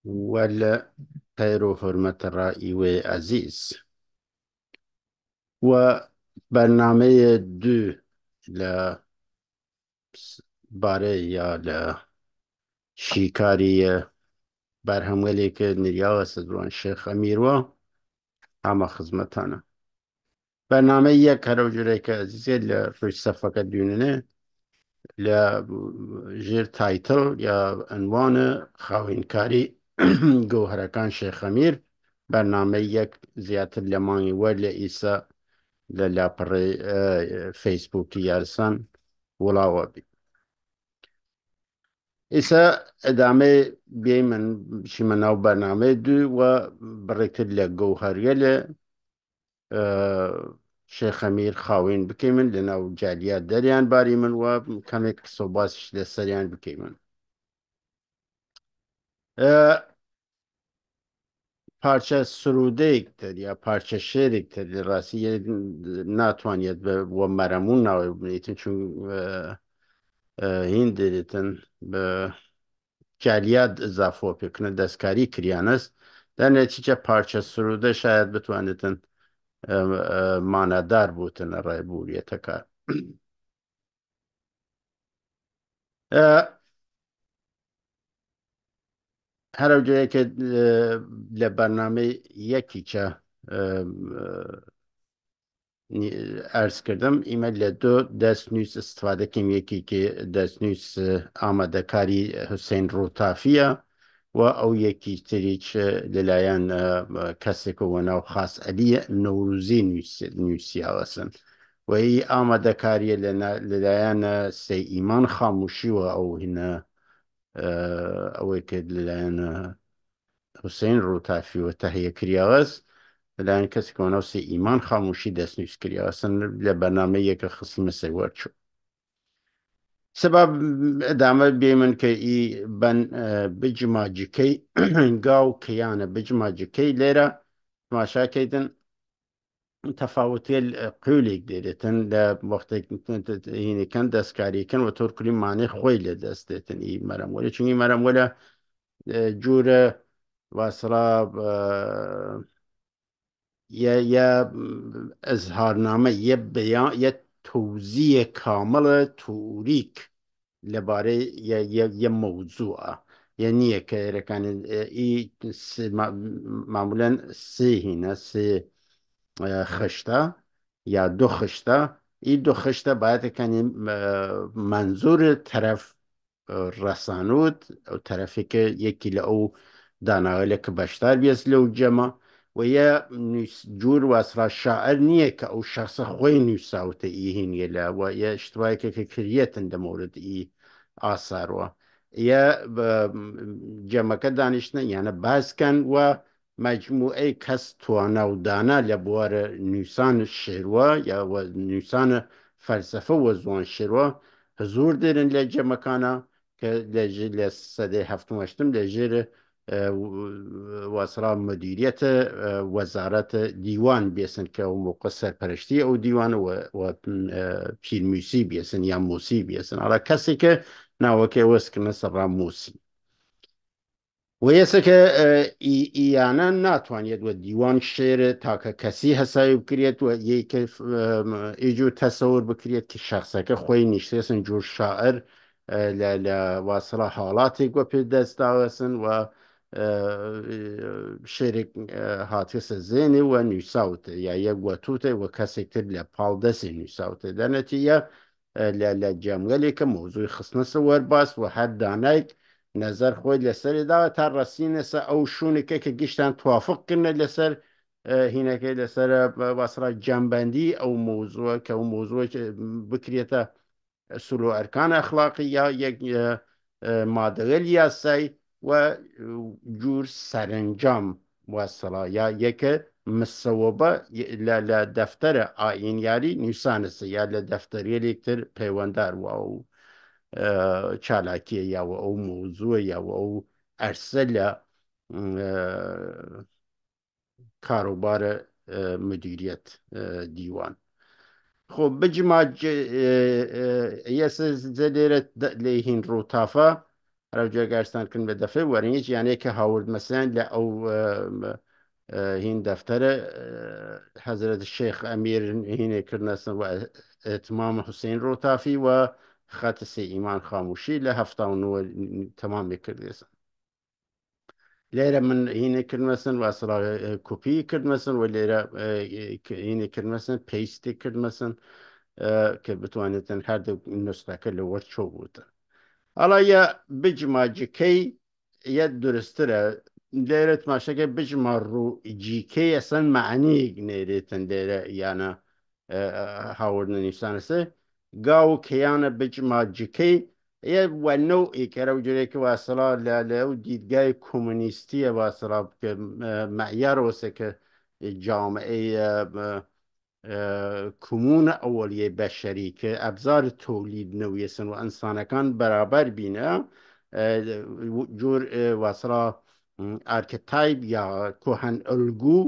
والخير وحرمة الرأي وعزيز وبرنامه دو لباره یا لشیکاری برهمگلی که نریا سدوان شیخ امیروا همه خدمتانه برنامه یک هر جوره که عزیزی لفش صفحه دوننه لجير تايتل يا عنوان خاوينكاري جوهركان شيخ أمير برنامجك زيادة اللماني ولا إيسا للابري فيسبوك يارسان ولا وبي إيسا إدامي بيمن شمناو برنامج دو وبريت جوهر يلي شيخ أمير خاوين بكيمن لأنه جاليات دريان باري من وكانت صوباسش لسريان بكيمن پارچه سرودەیەکتر یا پارچە شێرێکتر لە ڕاستی ناتوانێت بۆ مەرەمون ناوی بنیتن چون هین دەرێتن بە جالیات ئزافۆ پێکردن دەستکاری کریانەست در نتیجە پارچە سرودە شاید بتوانێتن مانەدار بووتن لە ڕێبوریەتە کار هەرەوجەیەکە لە بەرنامەی یەکیچە عرض کردم ئیمە لە دۆ دەستنووس استفادەکەم یەکێکی دەستنووس ئامادەکاری حوسێن ڕووتافیە و ئەو یەکی تریچ لەلایەن کەسێکەوە ناو خاس ئەلیە نەوروزی نووسیاوەسن وی ئامادەکاریە لەلایەن سێ ئیمان خاموشیوە ئەو هینە ئەوەی کرد لەلایەن حوسێن ڕووتافیوە تەهیە کریاوەست لەلایەن کەسێکەوە ناو سێ ئیمان خاموشی دەستنووس کریاوەسن لە بەرنامەیەکە خستمە سەروەرچوو سبب ادامه بیمن که ای بن بجماجکی گاو کیانه بجماجکی لیره تماشا کردن تفاوتی قولیک دیرتن در وقتی هینی کن دستکاری کن و طور کلی معنی خوی لدست دیتن ای مرم ولی چون ای مرم ولی جور واسرا یا اظهارنامه یه بیان یه توضیح کامل توریک لباره یه موضوع یعنی که رکن ای معمولا سه هینه سه خشته یا دو خشته این دو خشته باید کنیم منظور طرف رسانود او طرفی که یکی لأو دانایله که بشتر بیز لو جمع و یه جور واسرا شاعر نیه که او شخص خوی نویساوته ای هینگه لا و یه اشتواهی که کریتن ده مورد ای آثار و یه جمع که دانشنه یعنی باز کن و مجموعه کس توانا و دانا لبوار نویسان شعروا یا و نویسان فلسفه و زوان شعروا حضور دارن لجمع کانا که لسده هفتم هشتم لجر واسرا مدیریت وزارت دیوان بیسن که او موقع سرپرشتی او دیوان و پیر موسی بیسن یا موسی بیسن حالا کسی که ناوکه وسکنه سر موسی و یسه که ایانا ناتوانید و دیوان شعر تا که کسی حسابی بکرید و یک ایجو تصور بکرید که شخصه که خوی نشتیسن جور شاعر لواصله حالاتی و پی دست داوسن و شعر هاتیس زینی و نویساوت یا یک وطوت و کسی کتر لپال دستی نویساوت در نتیجه لجمعلی که موضوع خصنه سوار باست و هر دانایک نظر خوی لسر دا تا رسینه سا او شونه که گشتن توافق کنه لسر هینه که لسر واسرا جنبندی او موضوع که او موضوع بکریتا سلو ارکان اخلاقی یا یک مادغل یاسای و جور سرانجام واسرا یا یک مصوبه لدفتر آین یاری نویسانسه یا لدفتری لیکتر پیوندار و او چالاکیه یا و او موضوع یا و او ارسل کاروبار مدیریت دیوان خب بجمع یس زلیرت لیهین روتافا هەرجا گەشتانکردن بە دەفێ وەرنیش یانەیە هاورد مەسەن لە ئەو هین دەفتەرە حەزرەت شێخ ئەمیر هینێکردنەسن و ئێتمام حوسێن ڕۆتافی و خاتە سێ ئیمان خاموشی لە 79 تەمامی کردێسن لێرە من هینێکردمەسن واسڵا کوپی کردمەسن و لێرە هینێکردمەسن پێیستی کردمەسن کە بتوانێتن هەردوو نوسخەکە لە وەرچۆ بووتە ئەڵا یە بجماجیکەی یە درسترە لێرە تماشەکە بجما ڕوو جیکەی ئەسەن معنیەک نێرێتن لێرە یانە هاوردنە نیسانەسە گاو کەیانە بجماجیکەی یە وەنە ئیکەرە و جورێکی واسەڵا لە ئەو دیدگای کۆمونیستیە واسەڵا بکە مەعیار وەسە کە جامعەی کمونە ئەوەلیە بەشەری کە ئەبزار تۆلید نەویسن و ئەنسانەکان بەرابەر بینە جۆر واسەڵا ئارکتایب یا کۆهەن ئەلگو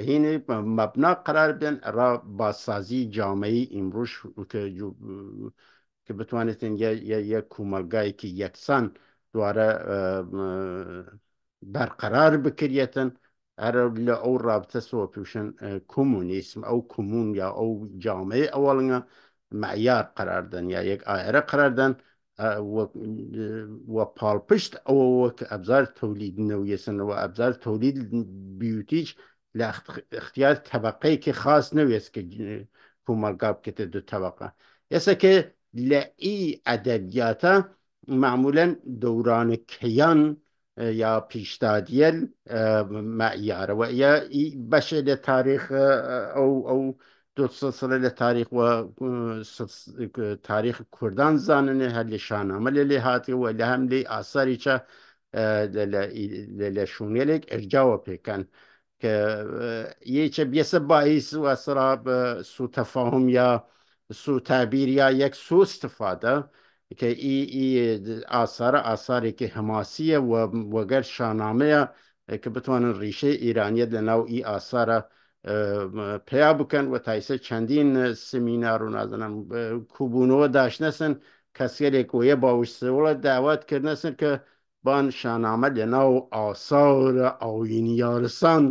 هینێ مەبنا قرار بێن ئەڕا باسازی جامعەی ئیمڕۆژ کە بتوانێتن یەک کۆمەلگایەکی یەکسان دوارە بەرقەرار بکرێتن هەرە لە ئەو ڕابتە سۆ پێوشن کۆمونیسم ئەو کۆمون یا ئەو جامعەی ئەوەڵنگە مەعیار قەراردەن یا یەک ئایرە قەراردەن وە پاڵپشت ئەوە وەک ئەبزار تۆلید نەویسنەوە ئەبزار تۆلید بیوتیچ لە اختیار تەبەقەیەکی خاص نەوێت کە کۆمەلگا بکێتە دوو تەبەقە ئێستا لە ئی ئەدەبیاتە معمولاً دەورانەکەیان یا پیشدادیەل مەعیارەوە یا بەشێ لە تاریخ ئەو دو سلسلە لە تاریخ و تاریخ کوردان زاننێ هەر لە شانامە لێ هاتیەوە لە هەم لێ ئاساریچە لە شوونێلێک ئەرجاوە پێکەن کە یەکە بێسە باعیس وەسرا سوء تەفاهم یا سوء تابیر یا یەک سوء استفادە کە ئاسارە ئاسارێکی هەماسیە وەگەر شانامەیە کە بتوانن ڕیشەی ئیرانیەت لە ناو ئی ئاسارە پیا بکەن و تایسە چەندین سمینار و نازانم کوبوونەوە داشنەسن کەسێک وەیە باوشسەوەڵە داواتکردنەسن کە بان شانامە لە ناو ئاسارە ئاوینیارسان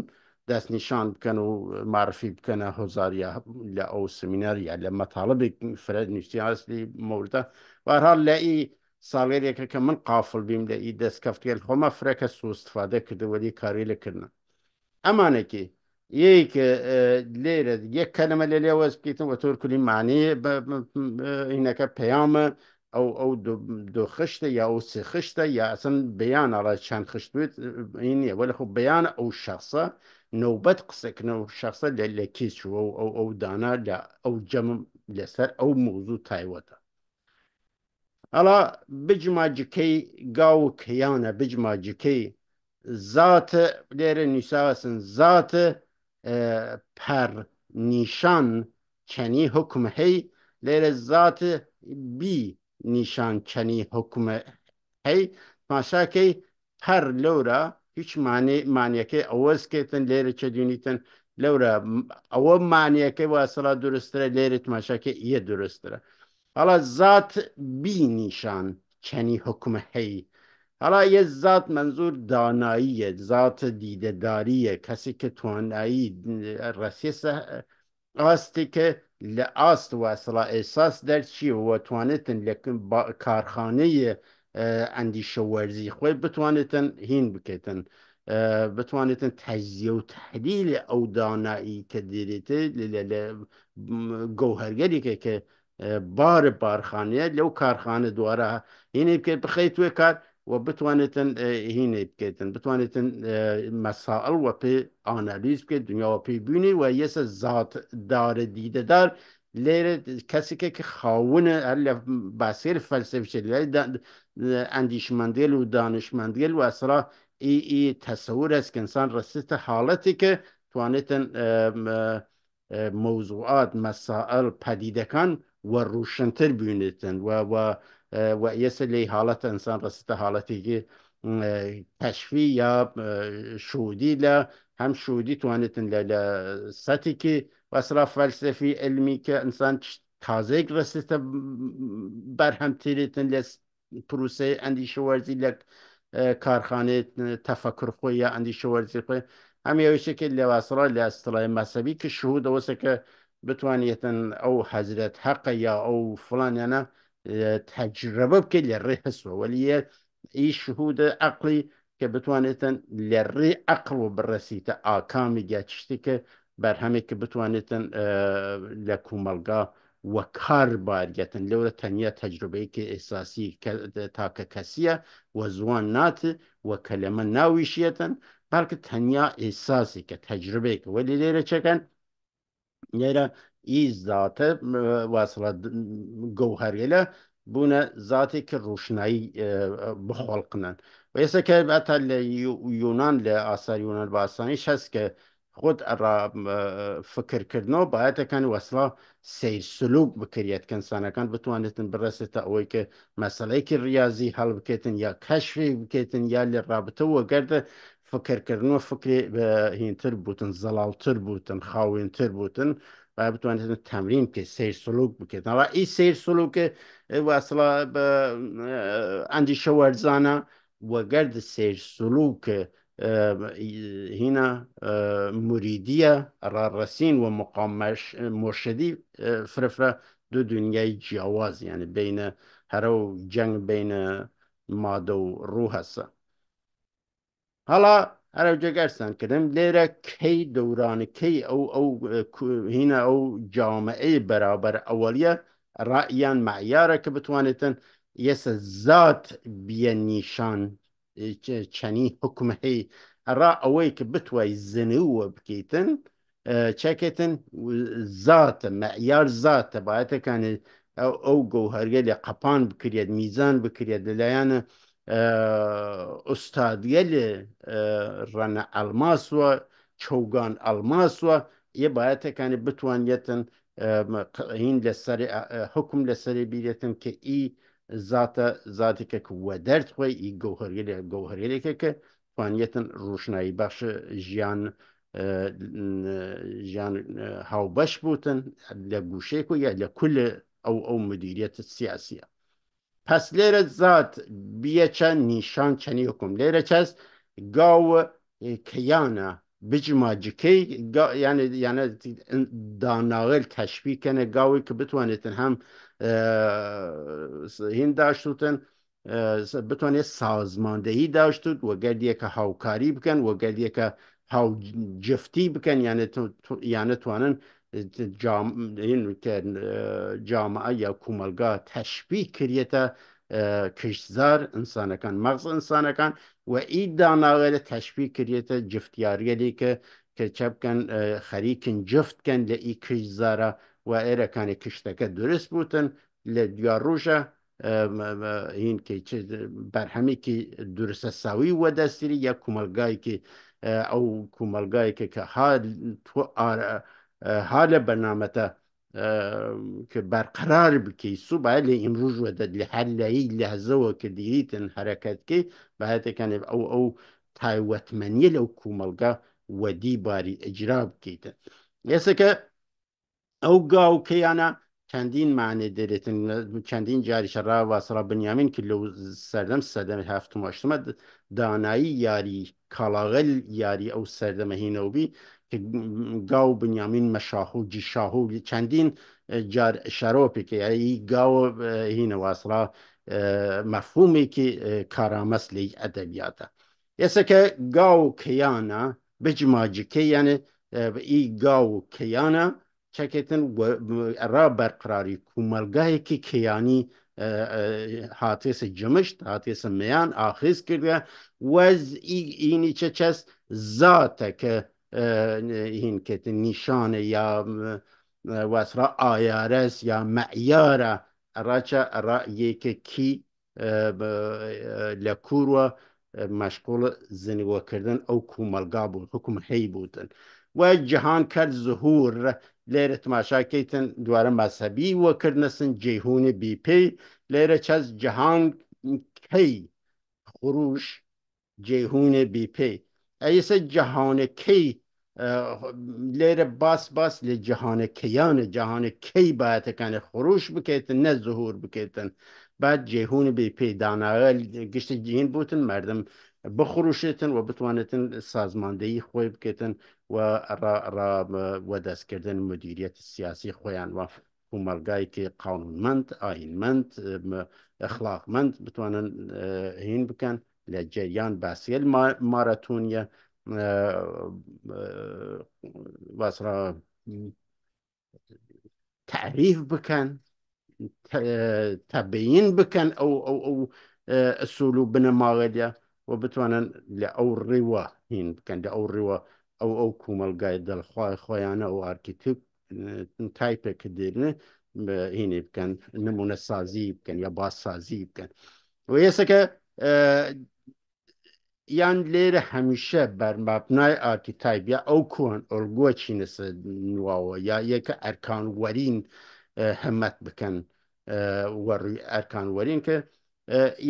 دەست نیشان بکەن و معرفی بکەنە هۆزاریە لە ئەو سمیناریا لە مەتاڵبێک فرەد نیشتیاستی موردە بەهەرحاڵ لە ئی ساڵێرێکە کە من قافڵ بیم لە ئی دەستکەفتێل خۆمە فرەکە سوء استفادە کردوەلی کاری لەکردن ئەمانێکی یەک لێرە یەک کەلمە لە لێوەز بکەیتن وە تۆر کولی معنی هینەکە پەیامە ئەو دو خشتە یا ئەو سێ خشتە یا ئەسن بەیان ئاڵا چەند خشت بێت نییە وەلە خۆ بەیانە ئەو شخصە نەوبەت قسەکردنەوە شخصە لە کیس چووە ئەو دانا لە ئەو جەم لەسەر ئەو موضوع تایوەتە ئەڵا بجماجیکەی گاو کەیانە بجماجیکەی زاتە لێرە نیساوەسن زاتە پەر نیشان چەنی حکم هەی لێرە زاتە بی نیشان چەنی حکمە هەی ماشاکەی پەر لەورە هیچ مانیەکەی ئەوەزکێتن لێرە چەدونیتن لەورە ئەوە مانیەکەی واسەڵا درسترە لێرە ماشاکە ئیە درسترە هەڵا زات بی نیشان چەنی حکمە هەی هەڵا یە زات منزور داناییە زاتە دیدەداریە کەسی کە توانایی ڕەسیسە ئاستی کە لە ئاست واسەڵا ئێساس دەرچیە وە توانێتن لە کارخانەیە ئەندیشە وەرزی خۆی بتوانێتن هین بکەێتن بتوانێتن تەجزیە و تەحلیلی ئەو دانایی کە دێرێتە لە گەوهەرگەرێکە کە بارخانەیە لەو کارخانە دوارە هینێ بکەیت بخەیت توێ کار و بتوانێتن هینێ بکەیتن بتوانێتن مەسائل وە پێ ئانالیز بکەیت دنیاوە پێی بوونی و یەسە زات دارە دیدەدار لێرە کەسێکە کە خاونە هەر لە باسێر فەلسەفیچە لای ئەندیشمەندێل و دانشمەندگەل و ئەسرا ئی تەسەور ئەست کە ئینسان ڕەسیتە حاڵەتێکە توانێتن مەوزوعات مەسائل پەدیدەکان و ڕوشنتر بوونێتن و ئێستا لێی حاڵەتە ئینسان ڕەسیتە حاڵەتێکی کەشفی یا شودی لە هەم شودی توانێتن لە سەتێکی وەسرا فەلسەفی علمی کە ئینسان تازەیەک ڕەسیتە بەرهەمترێتن لە پروسه اندیشه ورزی لک کارخانه تفکر خوی یا اندیشه ورزی خوی همی اوشه که لواسرا لاستلای مذهبی که شهود واسه که بتوانیتن او حضرت حق یا او فلان یعنی تجربه بکن لره حسوه ولی ای شهود عقلی که بتوانیتن لره عقل و برسیت آکامی گچشتی که بر همه که بتوانیتن لکوملگا وكار بارجتن لولا تنيا تجربة كإحساسي تاك كسية وزوان وكلمة ناويشية بلك تنيا إحساسي كتجربة ولي ليرة شكن ليرة إي ذات واصلة جوهرية بونا ذاتي كروشناي بخلقنا ويسا كبعت اليونان لآثار يونان باستانيش هست که خود را فکر کردنو باید کن وصلا سیر سلوک بکریت کن سانه کن بتوانیتن برسه تا اوی که مسئله که ریاضی حل بکیتن یا کشفی بکیتن یا رابطه و گرد فکر کردنو فکر هین تر بوتن زلال تر بوتن خاوین تر بوتن و بتوانیتن تمرین که سیر سلوک بکیتن و این سیر سلوک وصلا اندیشه ورزانه و گرد سیر سلوک هنا مريدية الراسين ومقام مرشدي فرفرة دو دنياي جواز يعني بين هرو جنگ بين ماده و روح هسته حالا هر جگرسن کردم لیره کی دوران کی هنا او جامعه برابر اولیه رأیان معیاره که بتوانیتن یس ذات بیه نیشان چنی حکم هی را اوی که بتوای زنو بکیتن چکتن ذات معیار ذات باید کن او گوهریه لی قپان بکرید میزان بکرید لیان استادیل رن الماس و چوگان الماس و یه باید کنی بتوانیتن این لسر حکم لسر بیریتن که ای ذاتی که ودرد خوی ای گوهریلی که توانیتن روشنایی بخش جیان هاو باش بوتن لگوشه که یا لکل او مدیریت سیاسیه پس لیره ذات بیه چه نیشان چنی حکم لیره چه گاو کیانه بجما جکی یعنی داناغل تشبیه کنه گاوی که بتوانیتن هم هین داشتوتن بتوانید سازماندهی داشتود و گردیه که هاوکاری بکن و گردیه که هاو جفتی بکن یعنی توانن جامعه یا کوملگا تشبیه کریتا کشزار انسان کن مغز انسان کن و این داناغل تشبیه کریتا جفتیاریه که چپ کن خریکن جفت کن لی کشزاره و ایره کن کشتکه درست بودن لیار روشه این که برهمی که درست ساوی و دستیری یا کوملگایی که او کوملگایی که حال برنامه که برقرار بکی سو باید این روز ودد لحلهی لحظه و که دیریتن حرکت که باید کنه او تایوتمنی لو کوملگا ودی باری اجرا بکیتن یسه که او گاو کیانا چندین معنی دارتن چندین جاریش را واسرا بنیامین که لو سردم هفتم اشتم دانایی یاری کالاغل یاری او سردم هینو بی که گاو بنیامین مشاهو جشاهو چندین جار شروپی که ای گاو هینو واسرا مفهومی که کارامس لی ادبیاته یسه که گاو کیانا بجماجی که یعنی ای گاو کیانا چکتن و را برقراری کوملگاهی که کیانی حاتیس جمشت حاتیس میان آخیز کرده و اینی چه چست ذات که این که نشان یا واسرا آیارس یا معیار را یکی کی لکور و مشغول زنگو کردن او کوملگا بود حکم هی بودن و جهان کرد ظهور لیره تماشا کیتن دواره مذهبی و کردنسن جیهون بی پی لیره چز جهان کی خروش جیهون بی پی ایسا جهان کی لیره باس لجهان کیان جهان کی باید کنه خروش بکیتن نه ظهور بکیتن بعد جیهون بی پیداناغل گشت جین بوتن مردم بخروشتن و بتوانتن سازماندهی خوی بکتن و و دست کردن مدیریت سیاسی خویان و کومەلگای که قانونمند ئاینمند اخلاقمند بتوانن هین بکن لە جریان باسیل ماراتونیە باسرا تعریف بکن تبیین بکن او اصولو بنماغلیا و بتوانن لأو ڕێوە هین بکەن لە ئەو ڕێوە ئەو کومەلگای دڵخوای خۆیانە ئەو ئارکیتیک تایپێکە دێنێ هینێ بکەن نمونە سازی بکەن یا بازسازی بکەن و ێسەکە یان لێرە هەمیشە بەرمابنای ئارکیتایپ یا ئەو کۆن ئۆلگۆ چینەسە نواوە یا یەکە ئەرکان وەرین همت بکەن وەڕووی ئەرکان وەرین کە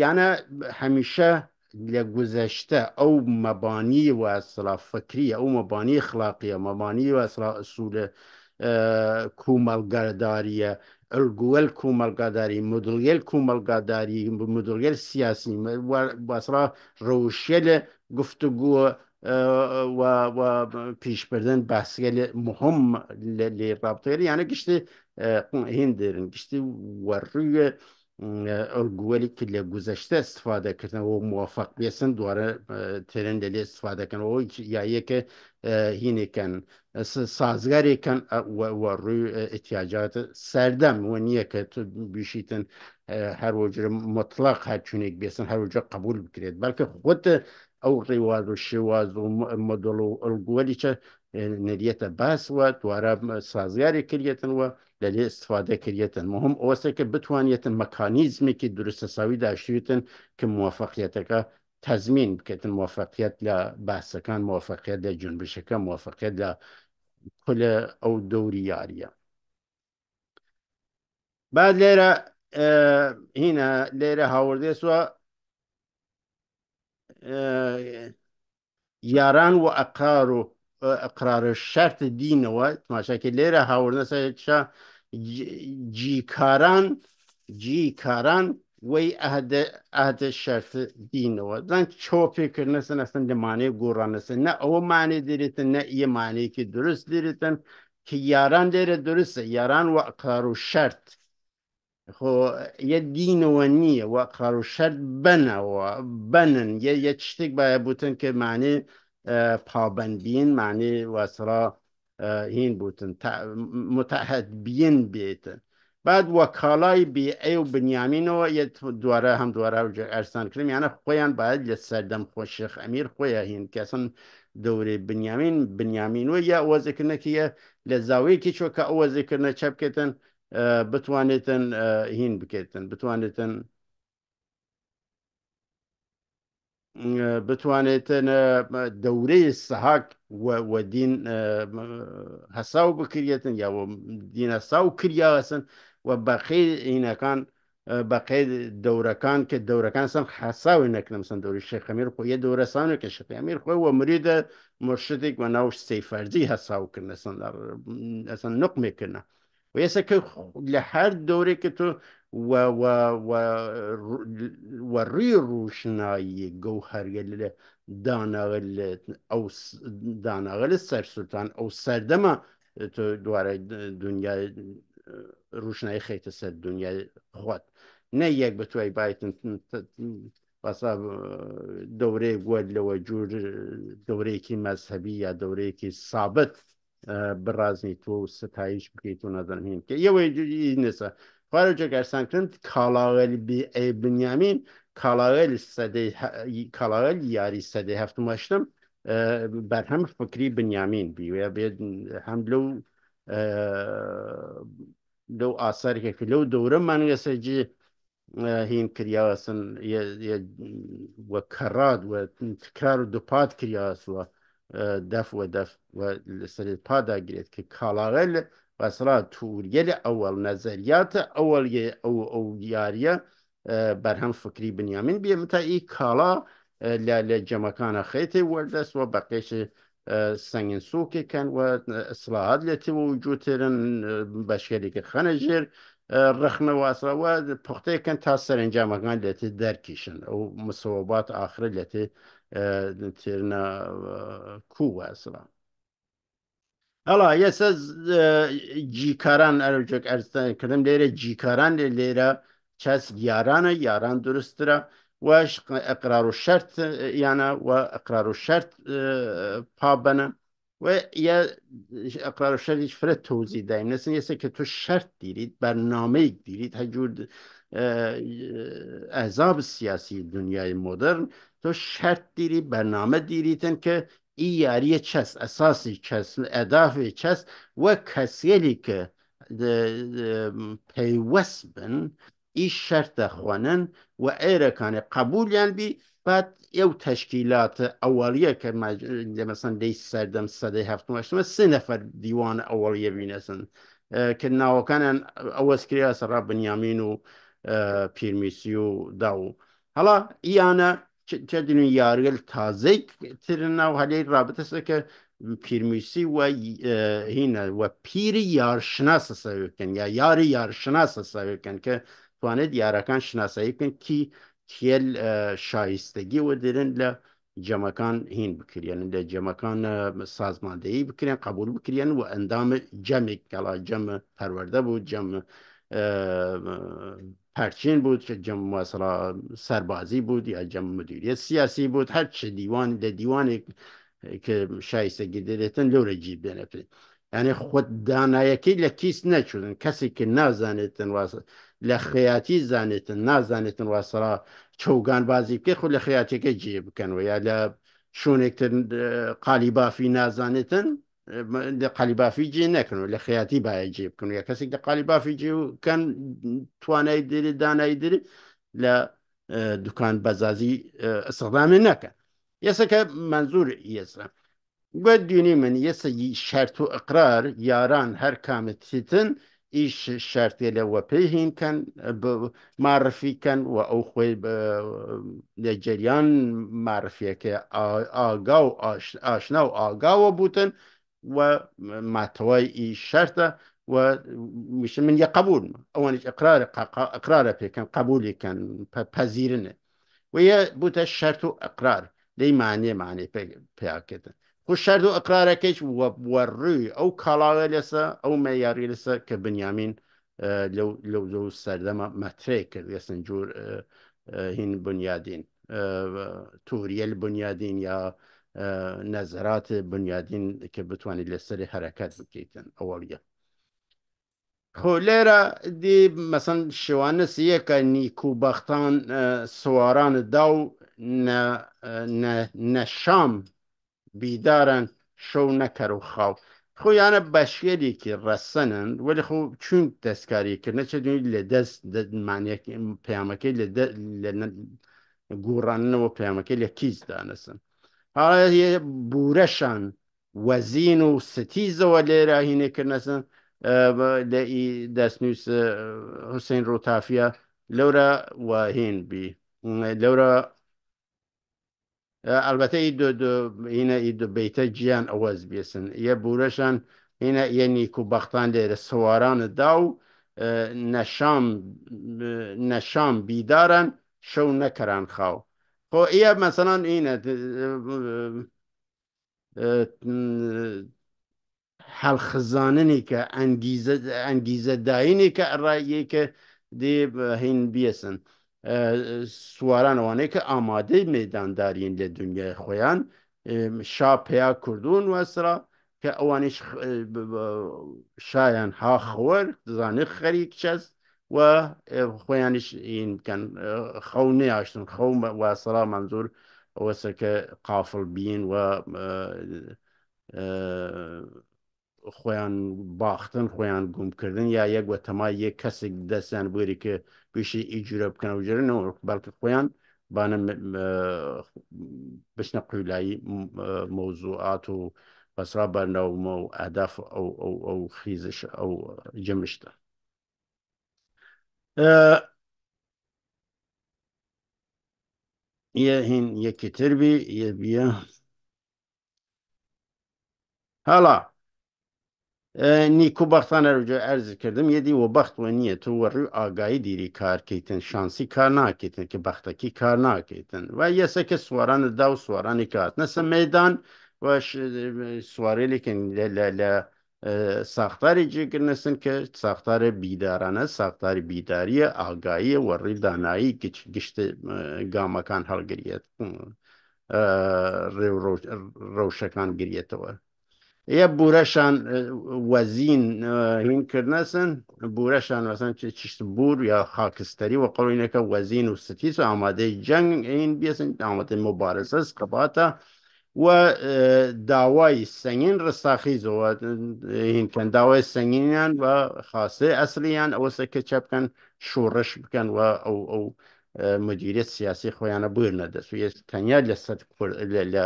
یانە هەمیشە لە گوزەشتە ئەو مەبانی واسڵا فکریە ئەو مەبانی خلاقیە مەبانی واسڵا ئەسوولە کومەلگەداریە ئەلگووەل کومەلگاداری مدڵگەل کومەلگاداری مدڵگەل سیاسی باسڕا ڕەوشە لە گفتوگووە و پیشبردن باسگەل مهم لێ ڕابطەیە یانە گشتی هین دێرن گشتی وەڕوویە ئەلگووەلی کە لە گوزەشتە استفادەکردنەوە موفق بێسن دوارە تێرن لە لێ استفادەکەنەوە یایەکە هینێکەن سازگارێکەن وەڕووی احتیاجات سەردەم و نییە کە تو بیشیتن هەروەجر مطلق هەرچونێک بێسن هەروجە قبول بکرێت بەڵکە خۆتە ئەو ڕێواز و شێواز و مۆدڵ و ئەلگووەلیچە نەریەتە باسوە دوارە سازگاری کردێتن وە لە لێ استفادە کردێتن مهم ئەوەسێکە بتوانێتن مەکانیزمێکی درستە ساوی داشتێتن کە موفقیتەکە تەزمین بکەتن موفقیت لە باسەکان موفقیت لە جنبشەکە موفقیت لە کولە ئەو دەوری یاریە بعد لێرە هینە لێرە هاوردێسوە یاران و ئەقرار شەرت دینەوە تماشاکە لێرە هاوردەسەشە جیکاران وەی ئەهدە شەرت دینەوە زان چۆپێکردنەسن ئەسن لەمانەیە گۆڕانەسن نە ئەوە مانێ دێرێتن نە ئیمانەیەکی درست دێرێتن کە یاران لێرە درستە یاران و ئەقرار و شەرت خۆ یە دینەوە نییە و ئەقرار و شەرت بنەوە بنن یە شتێک باە بوتن کە مانێ پابندبین معنی واسرا هین بوتن متحد بین بیتن بعد وەکاڵای بێئێ و بنیامینەوە دوارە هەم دوارە ئەرسان کردم یانە خۆیان باید لە سەردەم خۆ شێخ ئەمیر خۆیان هین کەسن دەورەی بنیامینوە یا ئەوەزەکردنەکیە لە زاوەیەکی چۆکە ئەوەزەکردنە چە بکێتن بتوانێتن هین بکێتن بتوانێتن دەورەی سەهاک و دین هەساو بکرێتن یا دینە ساو کریاوەسن و بەقی هینەکان بەقی دەورەکان کە دەورەکان سن حەساوی نەکردم سن دەوری شێخ ئەمیر خۆ یە دەورەسانە کە شێخ ئەمیر خۆی وە مریدە مرشدێک و ناو سەیفەرجی هەساوکردن ئەسن نقمێکردنە و ێستا کە لە هەر دەورێک کە تۆ وەڕووی ڕوشنایی گەوهەرگە لە داناغە لە سەرسووتان ئەو سەردەمە تۆ دوارە دنیای ڕوشنایی خەیتە سەر دنیای خۆت نە یەک بەتوای بایتن بەسا دەورەیە گوەر لەوە جوور دەورەیەکی مەزهەبی یا دەورەیەکی سابت بڕازنی تۆ و ستایش بکەیت و نەزانم هین کە ئێوەی نەسە خوارە جێگەرسانکردن کاڵاغەلی بنیامین کاڵاغەل یاری سەدەی هەفتم هەشتم بەرهەم فکری بنیامین بیوە بێت هەم لەو ئاسارێکێکی لەو دەورە مانگەسەجی هین کریاوەسن وە کەڕات و تکرار و دووپات کریاوەسوە دەف و لەسەر پاداگرێت کە کاڵاغەل بەسڵا تووریە ئەوەڵ نەزەریاتە ئەوەڵ ئەو یاریە بەرهەم فکری بنیامین بێمتا ئی کاڵا لە جەمەکانە خێتی وەردەست و بەقێشی سەنگین سووکێکەن و ئەسلاحات لێتی و وجوودترن بەشێرێکی خەنە ژێر رخنە واسەوە پختەیەکەن تا سەرنجامەکان لێتێ دەرکیشن ئەو مسەوەبات ئاخرە لێتێ تێرنە کوو واسرا هەڵا یەسە جیکاران ئەرجێک ئەرستانکردم لێرە جیکاران لێرە چەس یارانە یاران درسترە وش اقرار و شرط یانە و اقرار و شرط پابەنە و یا اقرار و شرطیش فرە توزیع دایم نسن یەسە کە تو شرط دیریت برنامەیەک دیریت هەجور ئەحزاب سیاسی دنیای مدرن تو شرط دیری برنامە دیریتن کە ئی یاریە چەس ئەساسی چەس ئەدافێ چەس وە کەسێلی کە پەیوەست بن ئی شەرتە خوێنن و ئێرەکانی قبولیان بی بعد ئێو تەشکیلاتە ئەوەڵیە کە مەسەن دەی سەردەم سەدەی هەفتمە سێ نەفەر دیوانە ئەوەڵیە بینەسن کە ناوەکانیان ئەوەسکریا سەڕا بنیامین و پیرمیسی و داو هەڵا ئیانە تێدنی یاریل تازەی ترن ناو هەلەی رابطەسە کە پیرمیسی و هینە و پیری یارشناسە سەوێکن یا یاری یارشناسە سەوێکن کە توانێت یارەکان شناسایی بکەن کی کێل شایستگی و درن لە جەمەکان هین بکرێن لە جەمەکان سازماندەیی بکرێن قبول بکرێن و ئەندامە جەمێک کەڵا جەمە پەروەردە بوو جەمە پەرچین بود که جمع مثلا سربازی بود یا جمع مدیریت سیاسی بود هر چه دیوان ده دیوانی که شایسته گیدیتن لوره جیب بنفرین یعنی خود دانایکی لکیس نچودن کسی که نازانیتن واسه لخیاتی زانیتن نازانیتن واسه چوگان بازی که خود لخیاتی که جیب کن و یا شونکتن قالیبافی نازانیتن قالیبافی جێ نەکەن و لە خەیاتی باە جێ بکەن یا کەسێک لە قالیبافی جێکەن توانای دێری دانایی دێری لە دوکان بەزازی ئەسەدامی نەکەن یەسەکە منزور یەسە بە دوێنی من یەسە شەرت و ئەقرار یاران هەر کامتیتن ئیش شەرتێ لە وەپەی هینکەن معرفیکەن و ئەو خۆی لە جەریان معرفیەکە ئاگا و ئاشنا و ئاگاوە بوتن و ماتەوای شەرتە و من یە قبول ئەوانش ئەقرارە پێکەن قبولیکەن پەزیرنە و یە بوتە شەرت و ئەقرار لەی معنی پێکردن خو شەرت و ئەقرارەکەیش وەڕووی ئەو کاڵاوە لەسە ئەو مەیاری لەسە کە بنیامین لەو سەردەمە مەترێ کرد یەسن جور هین بنیادین توریەل بنیادین یا نەزەرات بنیادین کە بتوانێت لەسەری حرەکەت بکەیتن ئەوەڵە خۆ لێرە دی مەسەن شێوانە سیەکە نیکوبەختان سوارانە دا و نەشام بیدارن شەو نەکەر و خاو خۆیانە بەشێرێکی ڕەسەنن وەلی خۆ چون دەستکاریکردنە چ دوی لە دەست پەیامەکەی لە گوڕاننەوە پەیامەکەی لە کیس دانەسن بورەشان وەزین و ستیزەوە لێرە هینێکردنەسن لە دەستنووس حوسێن ڕۆتافیە لەورە وهین بی لەورە البته هینە بیتە گیان ئەوەز بێسن یە بورەشان هینە یە نیکوبەختان لێرە سوارانە دا و نەشام بیدارن شەو نەکەران خاو خۆ ئە مەسەڵان هینە هەڵخزاننی کە ئەنگیزە داینی کە ئەڕاییە کە دێ هین بیەسن سوارانەوانەیە کە ئامادەی مەداندارین لە دنیای خۆیان شا پیا کوردون وەسرا کە ئەوانش شایان هاخەوەر دزانێت خەریک چەست و خۆیانش کەن خەو نەیاشتن خەو واسەرا منزور ئەوەسە کە قافڵ بین و خۆیان باختن خۆیان گومکردن یا یەک وە تەمای یەک کەسێک دەستیان بوەری کە پێشی ئیجورە بکەن و ژێرنەوە بەڵکە خۆیان بانە بچنە قویلایی مەوزوعات و بەسرا بەرناومە و ئەهداف ئەو خیزش ئەو جەمشتە هین یەکی تربی یە بیە هەڵا نیکو بەختانە ڕوجە ئەرز کردم یەدی وە بەخت وە نییە تو وەڕوو ئاگایی دیری کارکەیتن شانسی کار ناکەیتن کە بەختەکی کار ناکەیتن و یەسەکە سوارانە دا و سوارانی کات نەسە مەدان وش سوارێلێکن لە ساختاری جێگرنەسن کە ساختارە بیدارانە ساختاری بیداریە ئاگاییە وەڕی دانایی گشت گامەکان هەڵگرێت ڕێو ڕەوشەکان گرێتەوە. یە بورەشان وەزین هینکردنەسن بورەشان وەسان چشت بور یا خاکستەری وە قڕینەکە وەزین و ستیس و ئامادەی جەنگ هین بێسن ئامادەی مبارزە سقباتە و داوای سەنگین ڕستاخیزەوە هینکەن داوای سەنگینیان و خاصێ ئەسلیان ئەوەسە کە چە بکەن شۆڕش بکەن و ئەو مدیریت سیاسی خۆیانە بورنە دەست تەنیا لە سەد لە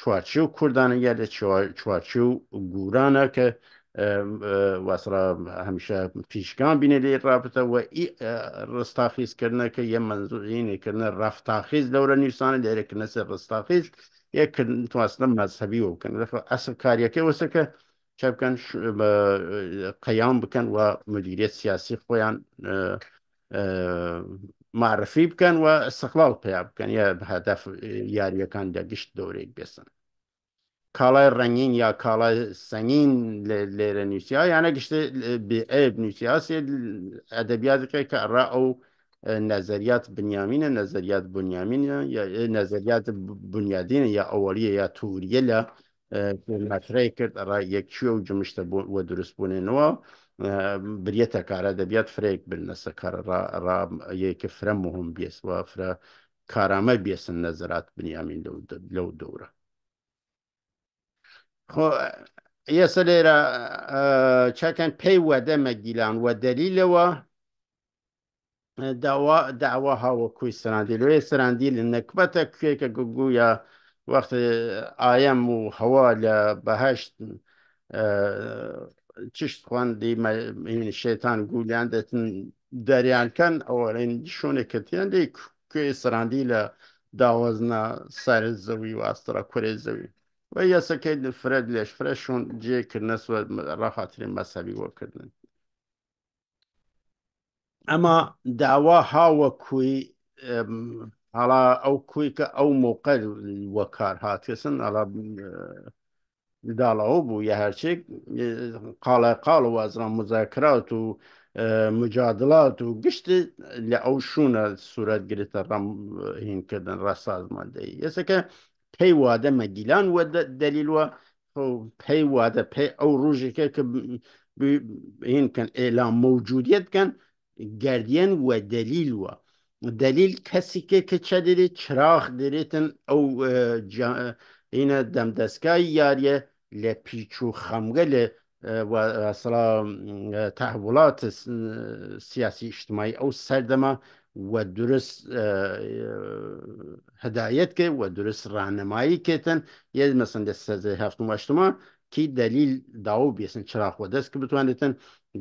چوارچی و کوردانە یا لە چوارچی و گورانە کە وەسرا هەمیشە پیشکان بینێ لێ ڕابتە و ڕستاخیزکردنەکە یە منزوعینێکردنە ڕفتاخیز لەورە نیوسانە لێرەکردنە سەر ڕستاخیز یەکردن تواستە مەذهبی و بکەن ئەسڵ کاریەکە وەسەکە چە بکەن قەیام بکەن و مدیریت سیاسی خۆیان معرفی بکەن و استقلال پیا بکەن یا هەدەف یاریەکان دەگشت دەورەی بێسن کاڵای ڕەنگین یا کاڵای سەنگین لێرە نووسیا یانە گشتە بێعیب نووسیاسی ئەدەبیاتەکەی کە ڕا ئەو نەزەریات بنیامینە نەزەریات بنیامینە یا نەزەریات بنیادینە یا ئەوەلیە یا تووریە لە مەترەی کرد ڕا یەکچوە و جمشتە وە دروستبوونێنەوە برێتە کارە دەبێت فرێک بنەسە کار یەکە فرە مهم بێست و فرە کارامە بێسن نەزەرات بنیامین لەو دەورە ئێستا لێرە چاکەن پێی وەدە مەگیلان وە دەلیلەوە داوا هاوەکوی سەراندی لێ سەراندی لە نەکبەتە کوێکە گوگویە وەختە ئاەم و هەوا لە بەهشت چشت خواندی شێتان گولیان دەتن دەریانکەن ئەوەڵێن شوونێکەتیان لێ کوێ سەراندی لە داوەزنە سەر زەوی واسترا کورێ زەوی و یاسەکەی فرەد لێش فرەشون جێکردنەسوە ڕاخاترین مەسەبی وەکردن ئەمە داوا هاوە کوی هەڵا ئەو کوی کە ئەو موقع وە کار هاتێسن ئەڵا داڵەوە بوو یە هەرچێک قاڵای قاڵ و وازران مزاکرات و مجادلات و گشت لە ئەو شوونە سوورەت گرێتە ڕەم هینکردن ڕاستازماندەی یەسەکە پێی وادە مەگیلان وە دەلیلوە پێی وادە پێی ئەو ڕۆژێکە کە هینکەن ئێلام موجودیت کەن گردیان وە دەلیل وە دەلیل کەسێکێ کە چە دەرێت چراغ دەرێتن ئەو هینە دەمدەستگای یاریە لە پیچ و خەمگە لە تحولات سیاسی اجتماعی ئەو سەردەما و درست هدایت کرد و درست ڕانەمایی کردن یە مەسەن لە سەرزەی هەفتم هەشتما کی دەلیل داو بێسن چراغ وە دەست کە بتوانێتن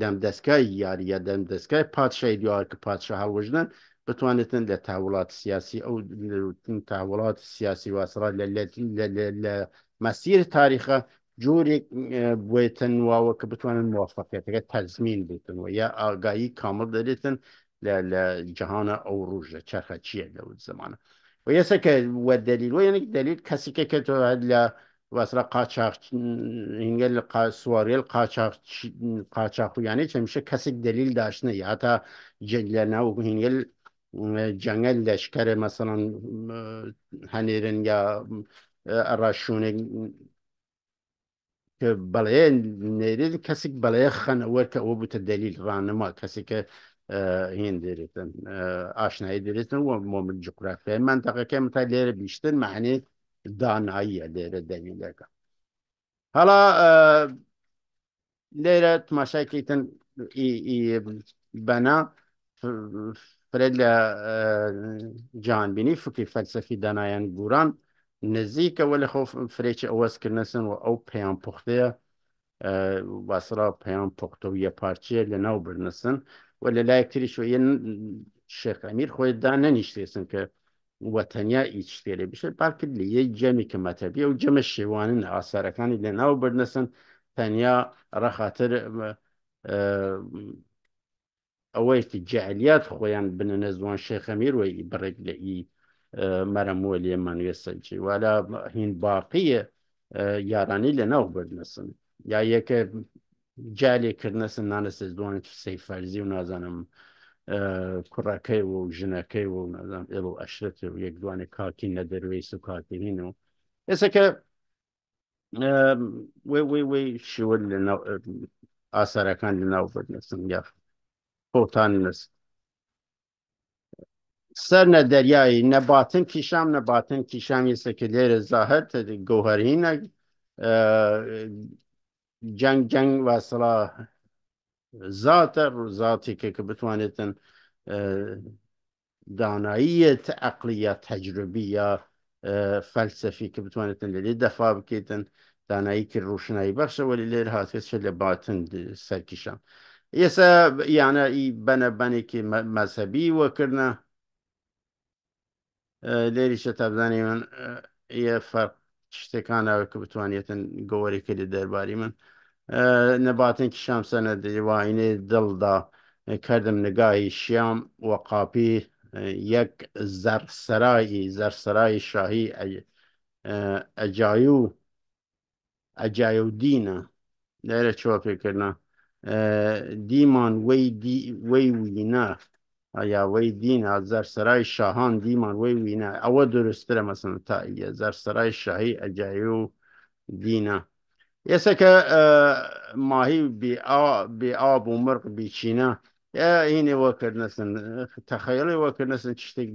دەمدەستگای یاریە دەمدەستگای پادشای دیوار کە پادشا هەڵوژنن بتوانێتن لە تاوڵات سیاسی ئەو تاوڵات سیاسی واسڕا لە مەسیر تاریخە جۆرێک بێتن واوە کە بتوانن موفقیتەکە تەزمین بێتن و یا ئاگایی کامل دەرێتن لە جیهانە ئەو ڕۆژە چرخە چییە لەو زمانە و یەسەکە وە دەلیل وە یەنێک دەلیل کەسێکە کە تۆ لە واسرا قاچاق هینگە لە سوارێل قاچاقویانەی هەمیشە کەسێک دەلیل داشتنە هەتا لە ناو هینگەل جەنگەل لەشکەرە مەسەڵەن هەنێرن یا ڕاشوونێک کە بەڵێ نێرێت کەسێک بەڵەیە خەنەوە کە ئەوە بوتە دەلیل ڕانەما کەسێکە هێن دەرێتن ئاشنایی دەرێتن و مۆمن جوقرافیای منتەقەکەی تا لێرە بیشتر معنێ داناییە لێرە دەلیلەکە هەڵا لێرە تماشاکەیتن بەنا فرێد لە جانبینی فکری فەلسەفی دانایان گوران نزیکەوە لە خۆ فرێکی ئەوەستکردنەسن و ئەو پەیام پوختەیە باسرا پەیام پوختە و یە پارچەیە لە ناو برنەسن و لە لایەکتری شوە شێخ ئەمیر خۆی دا نەنیشتێسن کە وەتەنیا هیچ شتێرە بشێت پارکرد لە یەک جەمی کە مەتەبیە و جەمە شێوانن ئاسارەکانی لە ناو بردنەسن تەنیا ڕەخاتر ئەوەیەکی جعلیات خۆیان بننە زوان شێخەمیر وی بڕێک لە ئی مەرەموە لێمانوێ سەرجی والا هین باقیە یارانی لە ناو بەرنەسن یا یەکە جالێکردنەسن نانەسە دوان سی فەرزی و نازانم کوڕەکەی و ژنەکەی و نازانم ئێڵ و ئەشرەت و یەک دوانێ کاکی نەدەروێی و کاکیین و ئێسەکە وی شوە لە ئاسارەکان لە ناو بەرنەسن یا خۆتان نست سەر نە دەریایی نەباتن کیشام نەباتن کیشامی سەکە لێرە زاهر گەوهرینە جەنگ واسڵا زاتە ڕووزاتێکە کە بتوانێتن داناییت عقلیە تەجروبی یا فەلسەفی کە بتوانێتن لێ دەفا بکەیتن دانایی کرد ڕوشنایی بەخشەوە لێر هاتێت لە باتن سەرکیشام ئێستا یانە ئی بەنەبانێکی مەذهبی وەکردە لێریشە تا بزانێ من فەرق شتێکانەوە کە بتوانێتن گەوەرێکە لە دەرباری من نەباتن کیشام سەنە دیوانێ دڵدا کردم نگاهی شیام وەقاپی یەک زەرسەرایی شاهی ئەجای و دینە لێرە چوە پێکردنا دیمان وی وینە یا وی دینە زەرسەرای شاهان دیمان وی وینە ئەوە درسترە مەسن تا زەرسەرای شاهی ئەجای و دینە ئێسەکە ماهی بێ ئاب و مرغ بیچینە هینێ وەکردنەسن تەخەیڵی وەکردنەسن شتێک